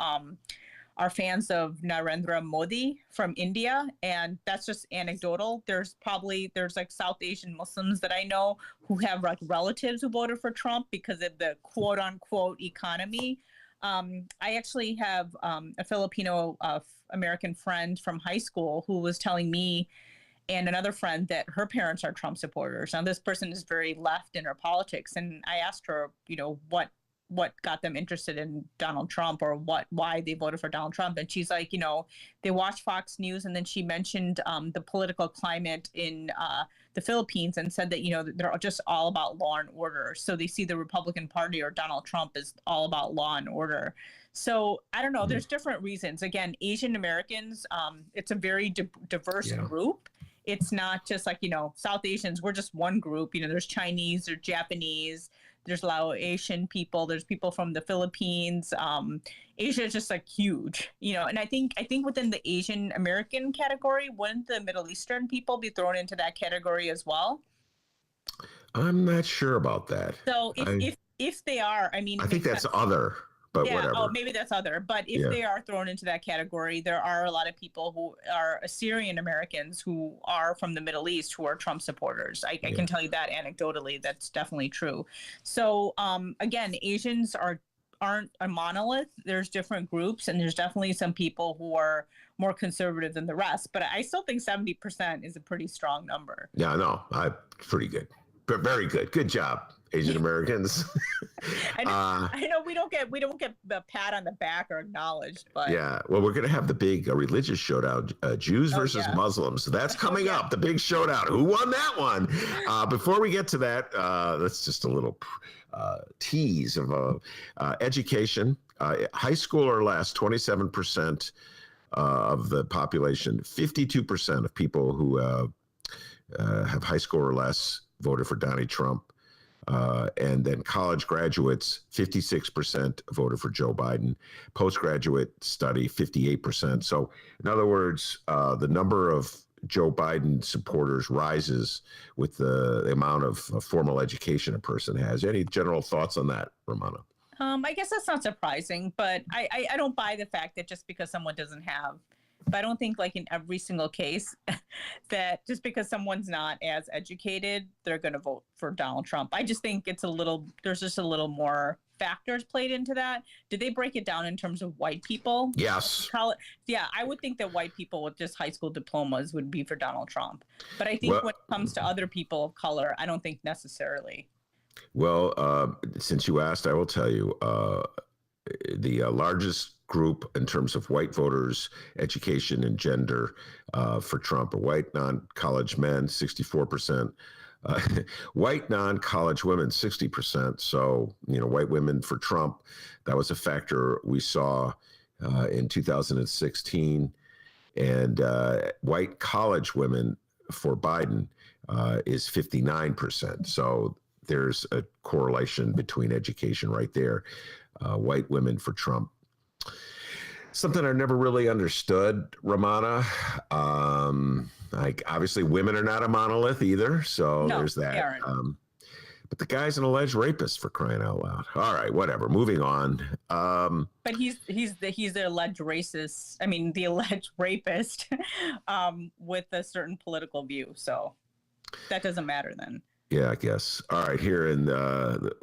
are fans of Narendra Modi from India. And that's just anecdotal. There's like South Asian Muslims that I know who have like relatives who voted for Trump because of the quote unquote economy. I actually have a Filipino American friend from high school who was telling me and another friend that her parents are Trump supporters. Now, this person is very left in her politics. And I asked her, what got them interested in Donald Trump, or why they voted for Donald Trump. And she's like, they watch Fox News. And then she mentioned the political climate in the Philippines and said that, they're just all about law and order. So they see the Republican Party or Donald Trump as all about law and order. So I don't know. There's different reasons. Again, Asian Americans, it's a very diverse group. It's not just like, South Asians, we're just one group. There's Chinese, there's Japanese, there's Laotian people, there's people from the Philippines. Asia is just like huge, and I think within the Asian American category, wouldn't the Middle Eastern people be thrown into that category as well? I'm not sure about that. So if they are, I think that's other. But whatever. Oh, maybe that's other. But if they are thrown into that category, there are a lot of people who are Assyrian Americans who are from the Middle East who are Trump supporters. I can tell you that anecdotally. That's definitely true. So again, Asians aren't a monolith. There's different groups, and there's definitely some people who are more conservative than the rest. But I still think 70% is a pretty strong number. Yeah, no, pretty good. Very good. Good job, Asian Americans. I know we don't get the pat on the back or acknowledged, but Yeah, well, we're going to have the big religious showdown, Jews versus yeah. Muslims. That's coming up, the big showdown. Who won that one? Before we get to that, that's just a little tease of education. High school or less, 27% of the population, 52% of people who have high school or less voted for Donald Trump. And then college graduates, 56% voted for Joe Biden. Postgraduate study, 58%. So in other words, the number of Joe Biden supporters rises with the amount of formal education a person has. Any general thoughts on that, Romana? I guess that's not surprising, but I don't buy the fact that just because someone doesn't have, but I don't think like in every single case that just because someone's not as educated, they're going to vote for Donald Trump. I just think there's just a little more factors played into that. Did they break it down in terms of white people? Yes. Yeah, I would think that white people with just high school diplomas would be for Donald Trump. But I think when it comes to other people of color, I don't think necessarily. Well, since you asked, I will tell you the largest group in terms of white voters, education, and gender for Trump are white non-college men, 64%. White non-college women, 60%. So, white women for Trump, that was a factor we saw in 2016. And white college women for Biden is 59%. So there's a correlation between education right there. White women for Trump. Something I never really understood, Romana. Like obviously women are not a monolith either, so No, there's they that. aren't. But the guy's an alleged rapist, for crying out loud. All right, whatever. Moving on. But he's the alleged racist. I mean, the alleged rapist with a certain political view. So that doesn't matter then. Yeah, I guess. All right, here in the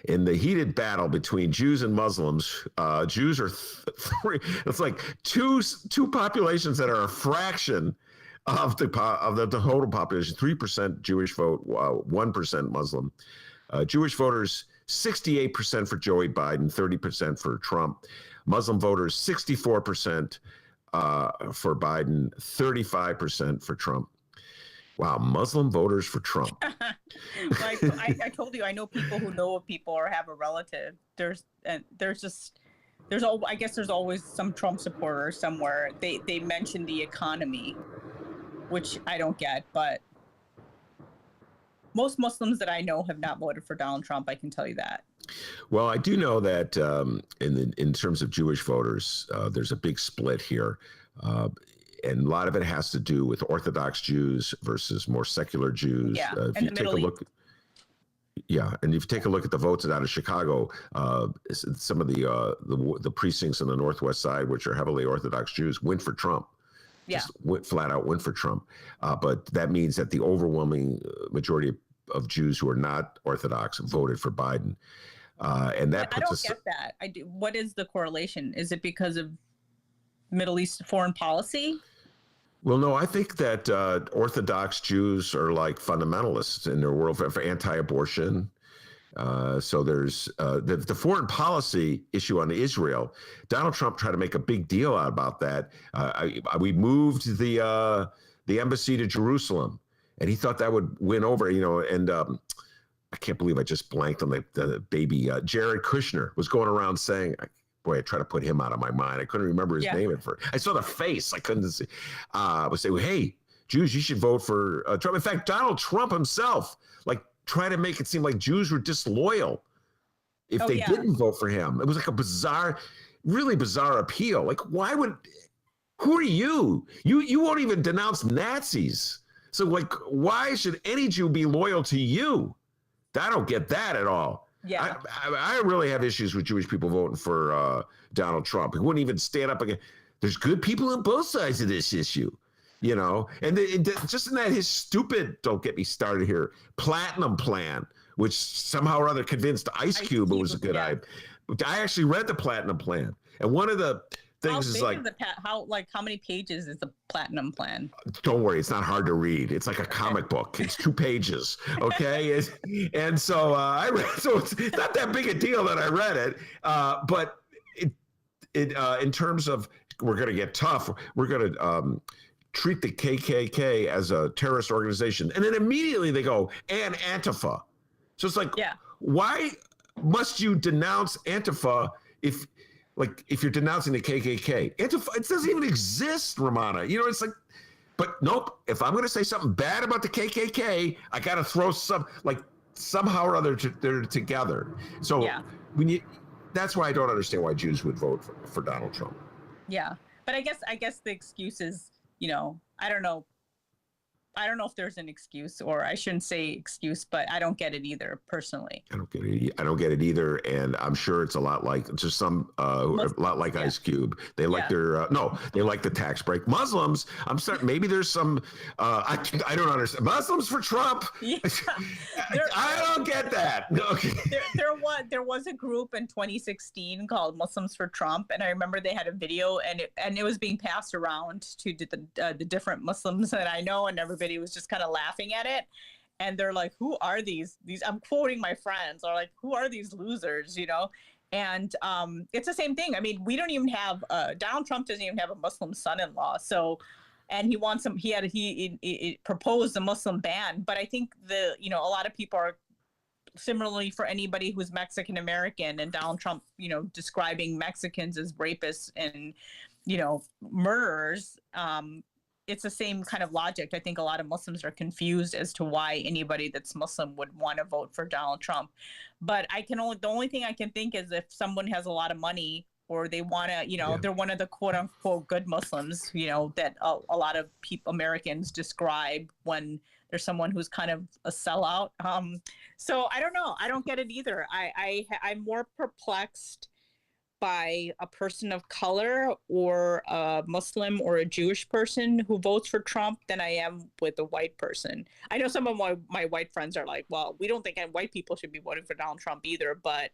in the heated battle between Jews and Muslims, Jews are three. It's like two populations that are a fraction of the total population. 3% Jewish vote, 1% Muslim. Jewish voters 68% for Joe Biden, 30% for Trump. Muslim voters 64% for Biden, 35% for Trump. Wow, Muslim voters for Trump. Like I told you, I know people who know of people or have a relative. I guess there's always some Trump supporter somewhere. They mention the economy, which I don't get, but most Muslims that I know have not voted for Donald Trump. I can tell you that. Well, I do know that in terms of Jewish voters, there's a big split here. And a lot of it has to do with Orthodox Jews versus more secular Jews. Yeah, if you take a look, and if you take a look at the votes out of Chicago, some of the precincts on the northwest side, which are heavily Orthodox Jews, went for Trump. Yeah, just flat out went for Trump. But that means that the overwhelming majority of Jews who are not Orthodox voted for Biden, and that I don't get that. I do. What is the correlation? Is it because of Middle East foreign policy? Well, no, I think that Orthodox Jews are like fundamentalists in their world for anti-abortion. So there's the foreign policy issue on Israel. Donald Trump tried to make a big deal out about that. We moved the embassy to Jerusalem, and he thought that would win over, and I can't believe I just blanked on the baby. Jared Kushner was going around saying, boy, I try to put him out of my mind. I couldn't remember his name at first. I saw the face. I couldn't see. I would say, well, hey, Jews, you should vote for Trump. In fact, Donald Trump himself, try to make it seem like Jews were disloyal if they didn't vote for him. It was like a bizarre, really bizarre appeal. Who are you? You won't even denounce Nazis. So why should any Jew be loyal to you? I don't get that at all. Yeah, I really have issues with Jewish people voting for Donald Trump. He wouldn't even stand up again. There's good people on both sides of this issue, and just in that his stupid, don't get me started here, platinum plan, which somehow or other convinced Ice Cube it was a good idea. I actually read the platinum plan, and one of the things is like, how many pages is the platinum plan? don't worry, it's not hard to read. It's like a comic book. It's 2 pages. Okay. And so I read, so it's not that big a deal that I read it. But in terms of, we're going to get tough. We're going to treat the KKK as a terrorist organization. And then immediately they go, and Antifa. So it's like, why must you denounce Antifa if you're denouncing the KKK? Antifa, it doesn't even exist, Romana. You know, it's like, but nope. If I'm going to say something bad about the KKK, I got to throw somehow or other they're together. So that's why I don't understand why Jews would vote for Donald Trump. Yeah, but I guess the excuse is, you know, I don't know if there's an excuse, or I shouldn't say excuse, but I don't get it either personally. I don't get it either, and I'm sure it's a lot like a lot like Ice Cube. They like they like the tax break. Muslims, I'm sorry, maybe there's some. I don't understand. Muslims for Trump. Yeah. I don't get that. Okay. There was a group in 2016 called Muslims for Trump, and I remember they had a video, and it was being passed around to the different Muslims that I know, and everybody was just kind of laughing at it, and they're like, who are these I'm quoting my friends, are like, who are these losers, you know? And it's the same thing. I mean, we don't even have Donald Trump doesn't even have a Muslim son-in-law, so, and he wants him, he proposed a Muslim ban, but I think a lot of people are similarly for anybody who's Mexican American, and Donald Trump, you know, describing Mexicans as rapists and, you know, murderers. It's the same kind of logic. I think a lot of Muslims are confused as to why anybody that's Muslim would want to vote for Donald Trump. But the only thing I can think is if someone has a lot of money, or they want to, you know, they're one of the quote unquote good Muslims, you know, that a lot of Americans describe when there's someone who's kind of a sellout. So I don't know. I don't get it either. I'm more perplexed by a person of color or a Muslim or a Jewish person who votes for Trump than I am with a white person. I know some of my white friends are like, well, we don't think white people should be voting for Donald Trump either. But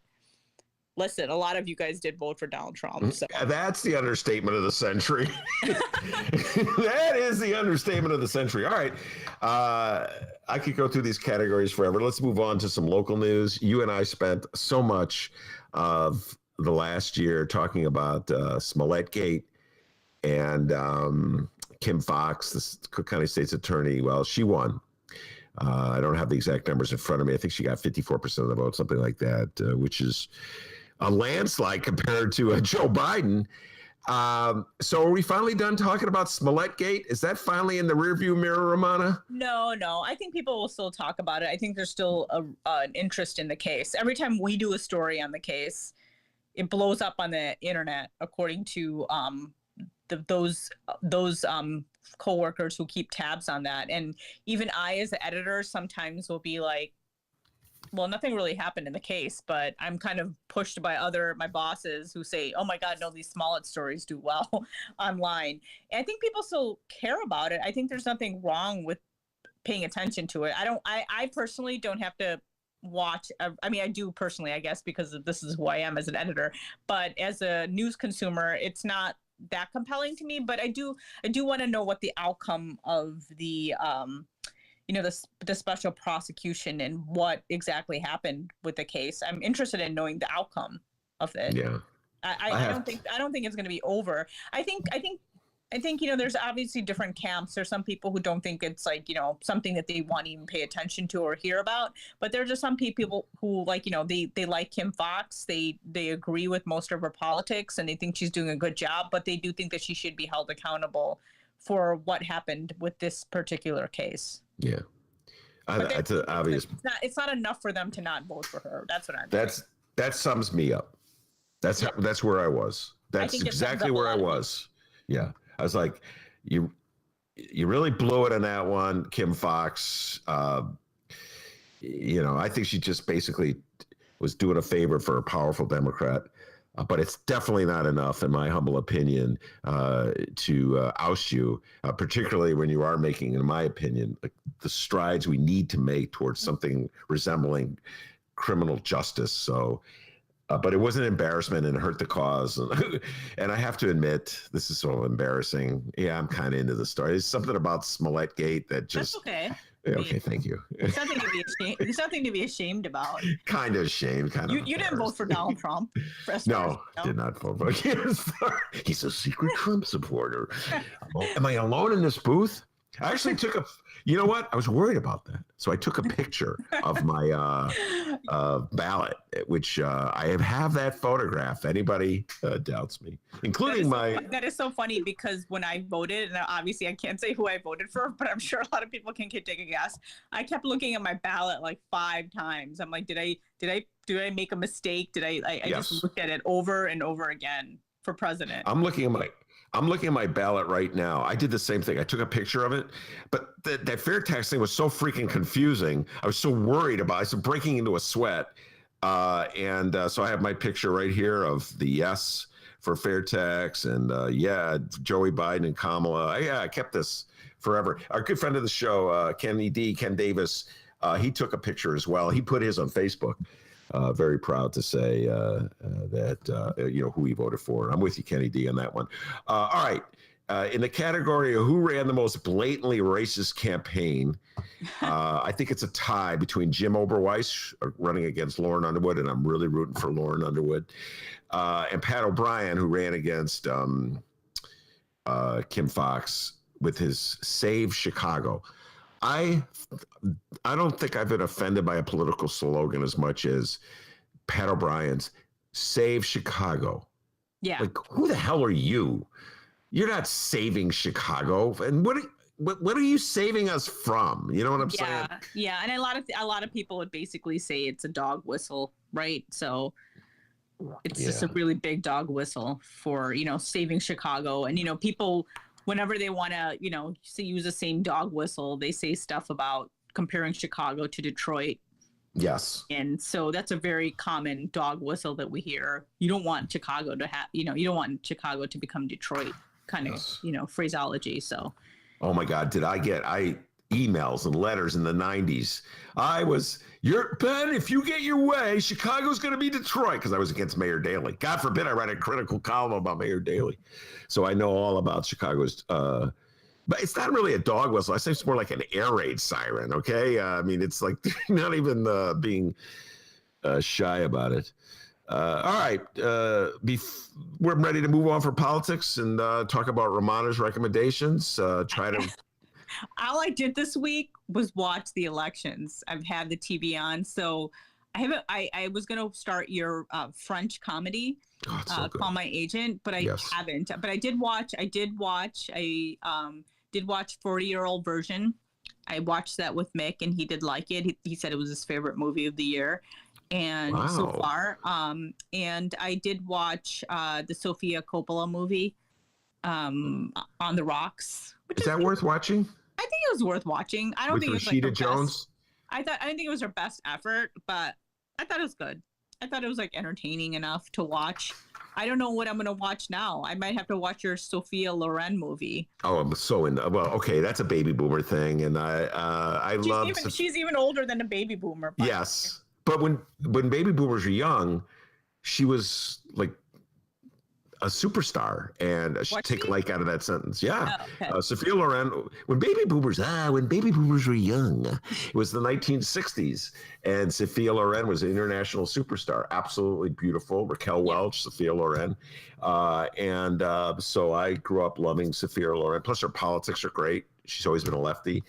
listen, a lot of you guys did vote for Donald Trump. So. That's the understatement of the century. That is the understatement of the century. All right. I could go through these categories forever. Let's move on to some local news. You and I spent so much of the last year talking about Smollett Gate and Kim Foxx, the Cook County State's attorney. Well, she won. I don't have the exact numbers in front of me. I think she got 54% of the vote, something like that, which is a landslide compared to Joe Biden. So are we finally done talking about Smollett Gate? Is that finally in the rearview mirror, Romana? No. I think people will still talk about it. I think there's still an interest in the case. Every time we do a story on the case, it blows up on the internet, according to those coworkers who keep tabs on that. And even I, as the editor, sometimes will be like, well, nothing really happened in the case, but I'm kind of pushed by my bosses who say, oh my God, no, these Smollett stories do well online. And I think people still care about it. I think there's nothing wrong with paying attention to it. I personally don't have to watch. I mean, I do personally, I guess, because this is who I am as an editor, but as a news consumer, it's not that compelling to me. But I do want to know what the outcome of the the special prosecution and what exactly happened with the case. I'm interested in knowing the outcome of it. Yeah. I don't think it's going to be over. I think there's obviously different camps. There's some people who don't think it's something that they want to even pay attention to or hear about. But there's just some people who they like Kim Foxx. They agree with most of her politics and they think she's doing a good job. But they do think that she should be held accountable for what happened with this particular case. Yeah, that's obvious. It's not enough for them to not vote for her. That's what I'm. That sums me up. That's where I was. That's exactly where I was. Yeah. I was like, you really blew it on that one, Kim Foxx. I think she just basically was doing a favor for a powerful Democrat. But it's definitely not enough, in my humble opinion, to oust you, particularly when you are making, in my opinion, the strides we need to make towards something resembling criminal justice. So But it was an embarrassment and hurt the cause. And I have to admit, this is so embarrassing. Yeah, I'm kind of into the story. There's something about Smollett Gate that just. That's okay. Yeah, okay, thank you. There's nothing to be ashamed. There's nothing to be ashamed about. Kind of ashamed. You didn't vote for Donald Trump. No, did not vote for him. He's a secret Trump supporter. Am I alone in this booth? I actually took you know what? I was worried about that. So I took a picture of my ballot, which I have that photograph. Anybody doubts me, including That is so funny because when I voted, and obviously I can't say who I voted for, but I'm sure a lot of people can take a guess. I kept looking at my ballot like 5 times. I'm like, did I make a mistake? I Yes. just looked at it over and over again for president. I'm looking at my ballot right now. I did the same thing. I took a picture of it, but that fair tax thing was so freaking confusing. I was so worried about it. I was breaking into a sweat. So I have my picture right here of the yes for fair tax and Joey Biden and Kamala. I kept this forever. Our good friend of the show, Ken Davis, he took a picture as well. He put his on Facebook. Very proud to say that who he voted for. I'm with you, Kenny D, on that one. All right. In the category of who ran the most blatantly racist campaign, I think it's a tie between Jim Oberweis running against Lauren Underwood, and I'm really rooting for Lauren Underwood, and Pat O'Brien, who ran against Kim Foxx with his Save Chicago. I don't think I've been offended by a political slogan as much as Pat O'Brien's Save Chicago. Yeah. Like, who the hell are you? You're not saving Chicago. And what are you saving us from? You know what I'm saying? Yeah. And a lot of people would basically say it's a dog whistle, right? So it's just a really big dog whistle for, saving Chicago. And, people, whenever they want to, use the same dog whistle, they say stuff about comparing Chicago to Detroit. Yes. And so that's a very common dog whistle that we hear. You don't want Chicago to have, you don't want Chicago to become Detroit kind of, phraseology. So. Oh my God. Did I get emails and letters in the 90s? Ben, if you get your way, Chicago's going to be Detroit, because I was against Mayor Daley. God forbid I write a critical column about Mayor Daley. So I know all about Chicago's, but it's not really a dog whistle. I say it's more like an air raid siren. Okay. I mean, it's like not even being shy about it. All right. We're ready to move on for politics and talk about Romana's recommendations. Try to. All I did this week was watch the elections. I've had the TV on, so I was going to start your French comedy, so Call My Agent, but I haven't. But I did watch. I did watch 40-Year-Old Version. I watched that with Mick, and he did like it. He said it was his favorite movie of the year, and so far. And I did watch the Sofia Coppola movie, On the Rocks. Is that worth watching? I think it was worth watching. I don't with think it's Rashida like Jones. I didn't think it was her best effort, but I thought it was good. I thought it was like entertaining enough to watch. I don't know what I'm gonna watch now. I might have to watch your Sophia Loren movie. Oh, I'm so in. Well, okay, that's a baby boomer thing, and I love. She's even older than a baby boomer. Yes, but when baby boomers were young, she was like a superstar, and take a like out of that sentence. Yeah. Oh, okay. Sophia Loren, when baby boomers were young, it was the 1960s, and Sophia Loren was an international superstar, absolutely beautiful. Raquel Welch, Sophia Loren, so I grew up loving Sophia Loren. Plus, her politics are great. She's always been a lefty.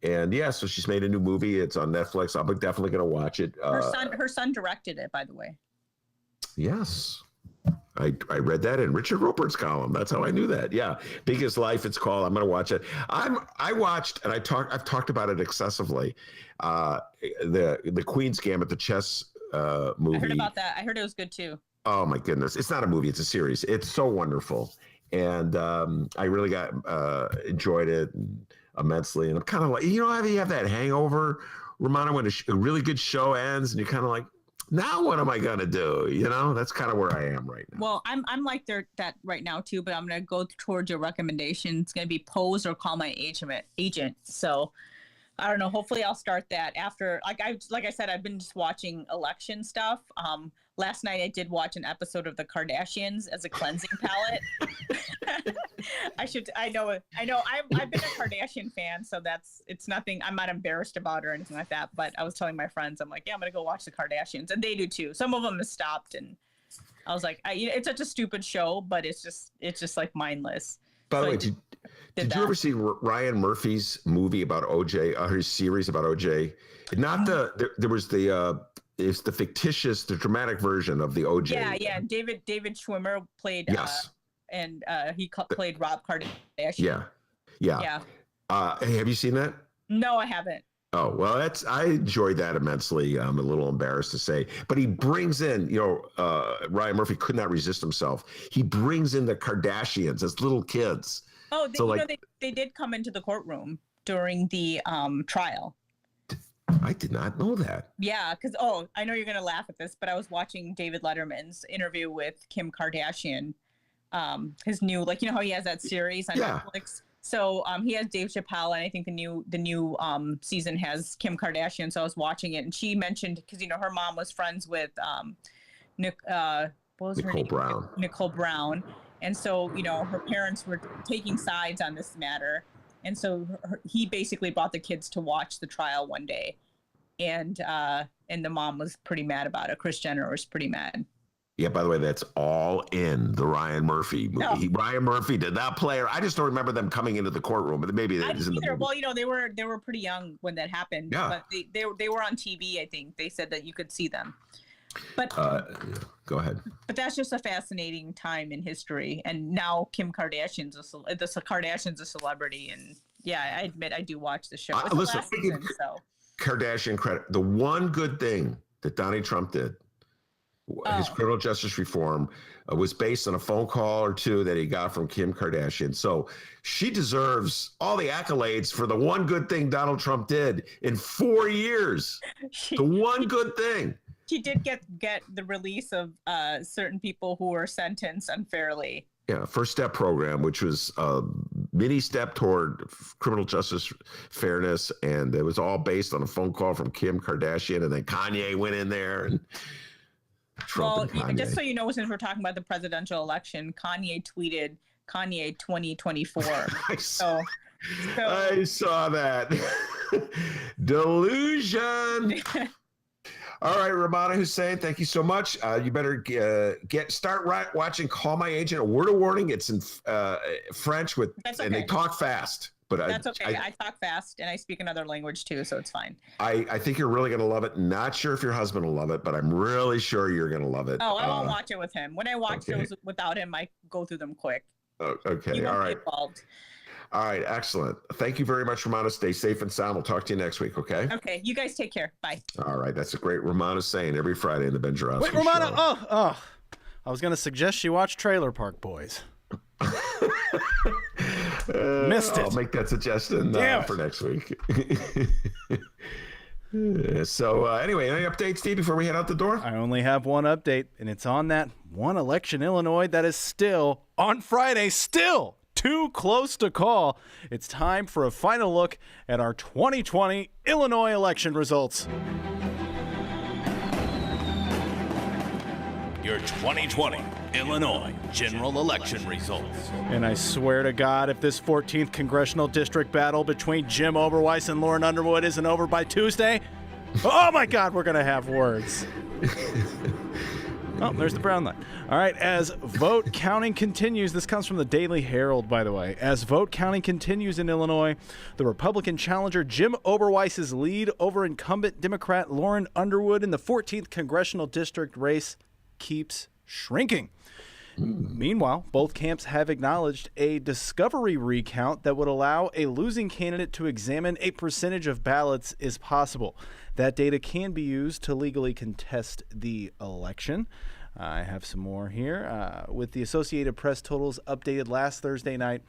And so she's made a new movie. It's on Netflix. I'm definitely going to watch it. Her son directed it, by the way. Yes. I read that in Richard Rupert's column. That's how I knew that. Yeah. Biggest Life, it's called. I'm going to watch it. I watched, and I've talked about it excessively. The Queen's Gambit, the chess movie. I heard about that. I heard it was good too. Oh my goodness. It's not a movie. It's a series. It's so wonderful. And I really enjoyed it immensely. And I'm kind of like, how you have that hangover, Romana, when a really good show ends and you're kind of like, now what am I gonna do? That's kind of where I am right now. Well, I'm like that right now too, but I'm gonna go towards your recommendation. It's gonna be Pose or Call My Agent. So I don't know. Hopefully, I'll start that after. Like I said, I've been just watching election stuff. Last night I did watch an episode of The Kardashians as a cleansing palette. I know. I've been a Kardashian fan, so it's nothing. I'm not embarrassed about or anything like that. But I was telling my friends, I'm like, yeah, I'm gonna go watch The Kardashians, and they do too. Some of them have stopped, and I was like, it's such a stupid show, but it's just like mindless. By the way, did you ever see Ryan Murphy's movie about OJ, his series about OJ? Not there was it's the fictitious, the dramatic version of the OJ. Yeah. David Schwimmer played. Yes. And he played Rob Kardashian. Yeah. Have you seen that? No, I haven't. Oh, well, I enjoyed that immensely. I'm a little embarrassed to say, but he brings in, Ryan Murphy could not resist himself. He brings in the Kardashians as little kids. Oh, they did come into the courtroom during the trial. I did not know that. Yeah, because, I know you're going to laugh at this, but I was watching David Letterman's interview with Kim Kardashian, his new, how he has that series on Netflix. So he has Dave Chappelle, and I think the new season has Kim Kardashian. So I was watching it, and she mentioned, because her mom was friends with Nicole Brown. Nicole Brown, and so her parents were taking sides on this matter, and so he basically brought the kids to watch the trial one day, and the mom was pretty mad about it. Kris Jenner was pretty mad. Yeah, by the way, that's all in the Ryan Murphy movie. No. Ryan Murphy did not play her. I just don't remember them coming into the courtroom, but maybe that is in the movie. Well, they were pretty young when that happened. Yeah. But they were on TV, I think. They said that you could see them. But go ahead. But that's just a fascinating time in history. And now Kim Kardashian's a celebrity. And yeah, I admit I do watch the show. It's Listen, the last season, so. Kardashian credit. The one good thing that Donald Trump did, his criminal justice reform, was based on a phone call or two that he got from Kim Kardashian. So she deserves all the accolades for the one good thing Donald Trump did in 4 years. The one good thing. She did get the release of certain people who were sentenced unfairly. Yeah, First Step program, which was a mini step toward criminal justice fairness. And it was all based on a phone call from Kim Kardashian. And then Kanye went in there and Trump. Well, just so you know, since we're talking about the presidential election, Kanye tweeted Kanye 2024. I saw that. Delusion. All right, Romana Hussein, thank you so much. You better start watching Call My Agent. A word of warning, it's in French and they talk fast. But that's okay. I talk fast and I speak another language too, so it's fine. I think you're really going to love it. Not sure if your husband will love it, but I'm really sure you're going to love it. Oh, I won't watch it with him. When I watch shows without him, I go through them quick. Okay, all right. All right, excellent. Thank you very much, Romana. Stay safe and sound. We'll talk to you next week, okay? Okay, you guys take care. Bye. All right, that's a great Romana saying every Friday in the Ben Joravsky Wait, Romana, show. I was going to suggest she watch Trailer Park Boys. Missed it. I'll make that suggestion for next week. So anyway, any updates, Steve, before we head out the door? I only have one update, and it's on that one election, Illinois, that is still, on Friday, still too close to call. It's time for a final look at our 2020 Illinois election results. Your 2020 Illinois general election results. And I swear to God, if this 14th congressional district battle between Jim Oberweis and Lauren Underwood isn't over by Tuesday, oh my God, we're going to have words. Oh, there's the brown line. All right, as vote counting continues, this comes from the Daily Herald, by the way. As vote counting continues in Illinois, the Republican challenger Jim Oberweis's lead over incumbent Democrat Lauren Underwood in the 14th congressional district race keeps shrinking. Meanwhile, both camps have acknowledged a discovery recount that would allow a losing candidate to examine a percentage of ballots is possible. That data can be used to legally contest the election. I have some more here. With the Associated Press totals updated last Thursday night,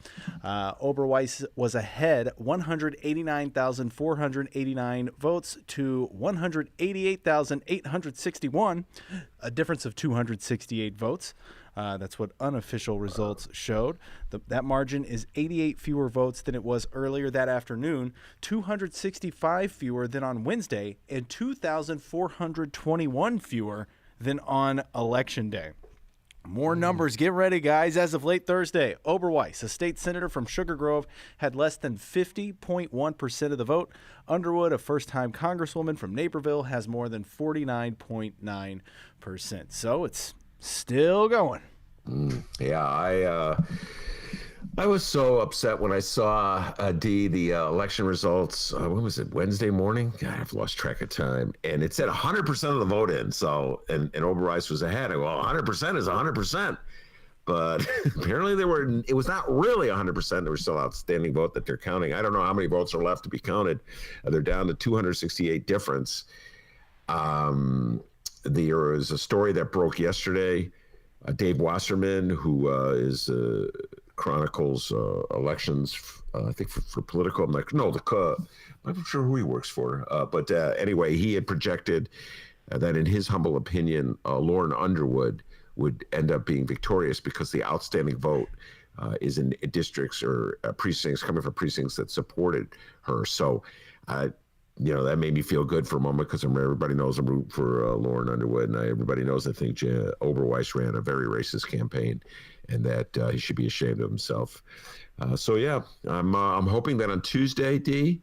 Oberweis was ahead 189,489 votes to 188,861, a difference of 268 votes. That's what unofficial results showed. That margin is 88 fewer votes than it was earlier that afternoon, 265 fewer than on Wednesday, and 2,421 fewer than on Election Day. More numbers. Get ready, guys. As of late Thursday, Oberweis, a state senator from Sugar Grove, had less than 50.1% of the vote. Underwood, a first-time congresswoman from Naperville, has more than 49.9%. So it's still going. Yeah, I was so upset when I saw the election results. When was it? Wednesday morning? God, I've lost track of time. And it said 100% of the vote in. So and Oberweis was ahead. Well, 100% is 100%. But apparently it was not really 100%. There was still outstanding vote that they're counting. I don't know how many votes are left to be counted. They're down to 268 difference. There was a story that broke yesterday. Dave Wasserman, who chronicles elections, I think for political. I'm not sure who he works for. But anyway, he had projected that, in his humble opinion, Lauren Underwood would end up being victorious because the outstanding vote is in districts or precincts coming from precincts that supported her. So, that made me feel good for a moment because everybody knows I'm rooting for Lauren Underwood, and everybody knows I think Oberweis ran a very racist campaign, and that he should be ashamed of himself. So yeah, I'm hoping that on Tuesday, D,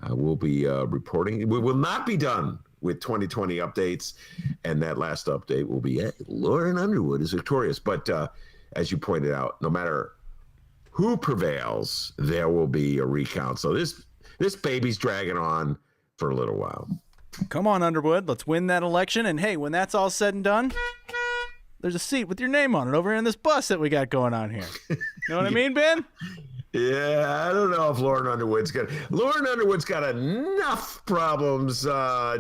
we'll be reporting. We will not be done with 2020 updates, and that last update will be Lauren Underwood is victorious. But as you pointed out, no matter who prevails, there will be a recount. So this baby's dragging on for a little while. Come on, Underwood. Let's win that election. And hey, when that's all said and done, there's a seat with your name on it over in this bus that we got going on here. You know what I mean, Ben? Yeah, I don't know if Lauren Underwood's got enough problems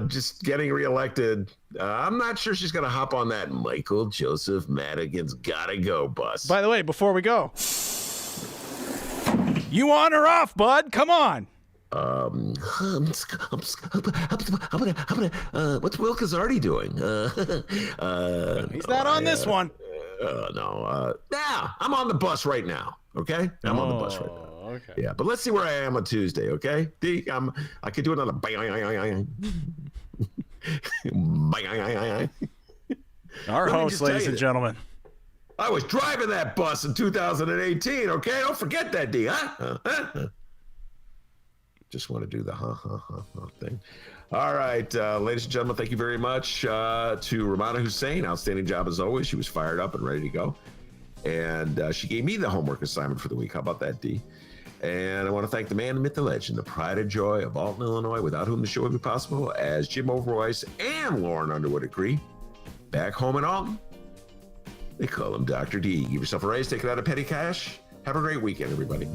just getting reelected. I'm not sure she's going to hop on that Michael Joseph Madigan's gotta go bus. By the way, before we go, you on or off, bud? Come on. What's Will Kazardi doing? He's not on this one. No. I'm on the bus right now. Okay, I'm on the bus right now. Okay. Yeah, but let's see where I am on Tuesday. Okay, D, I could do another. Our host, ladies and gentlemen. I was driving that bus in 2018. Okay, don't forget that, D. Huh? Just want to do the thing. All right, ladies and gentlemen, thank you very much to Romana Hussein. Outstanding job as always. She was fired up and ready to go. And she gave me the homework assignment for the week. How about that, D? And I want to thank the man, the myth, the legend, the pride and joy of Alton, Illinois, without whom the show would be possible, as Jim Oberweis and Lauren Underwood agree. Back home in Alton, they call him Dr. D. Give yourself a raise, take it out of petty cash. Have a great weekend, everybody.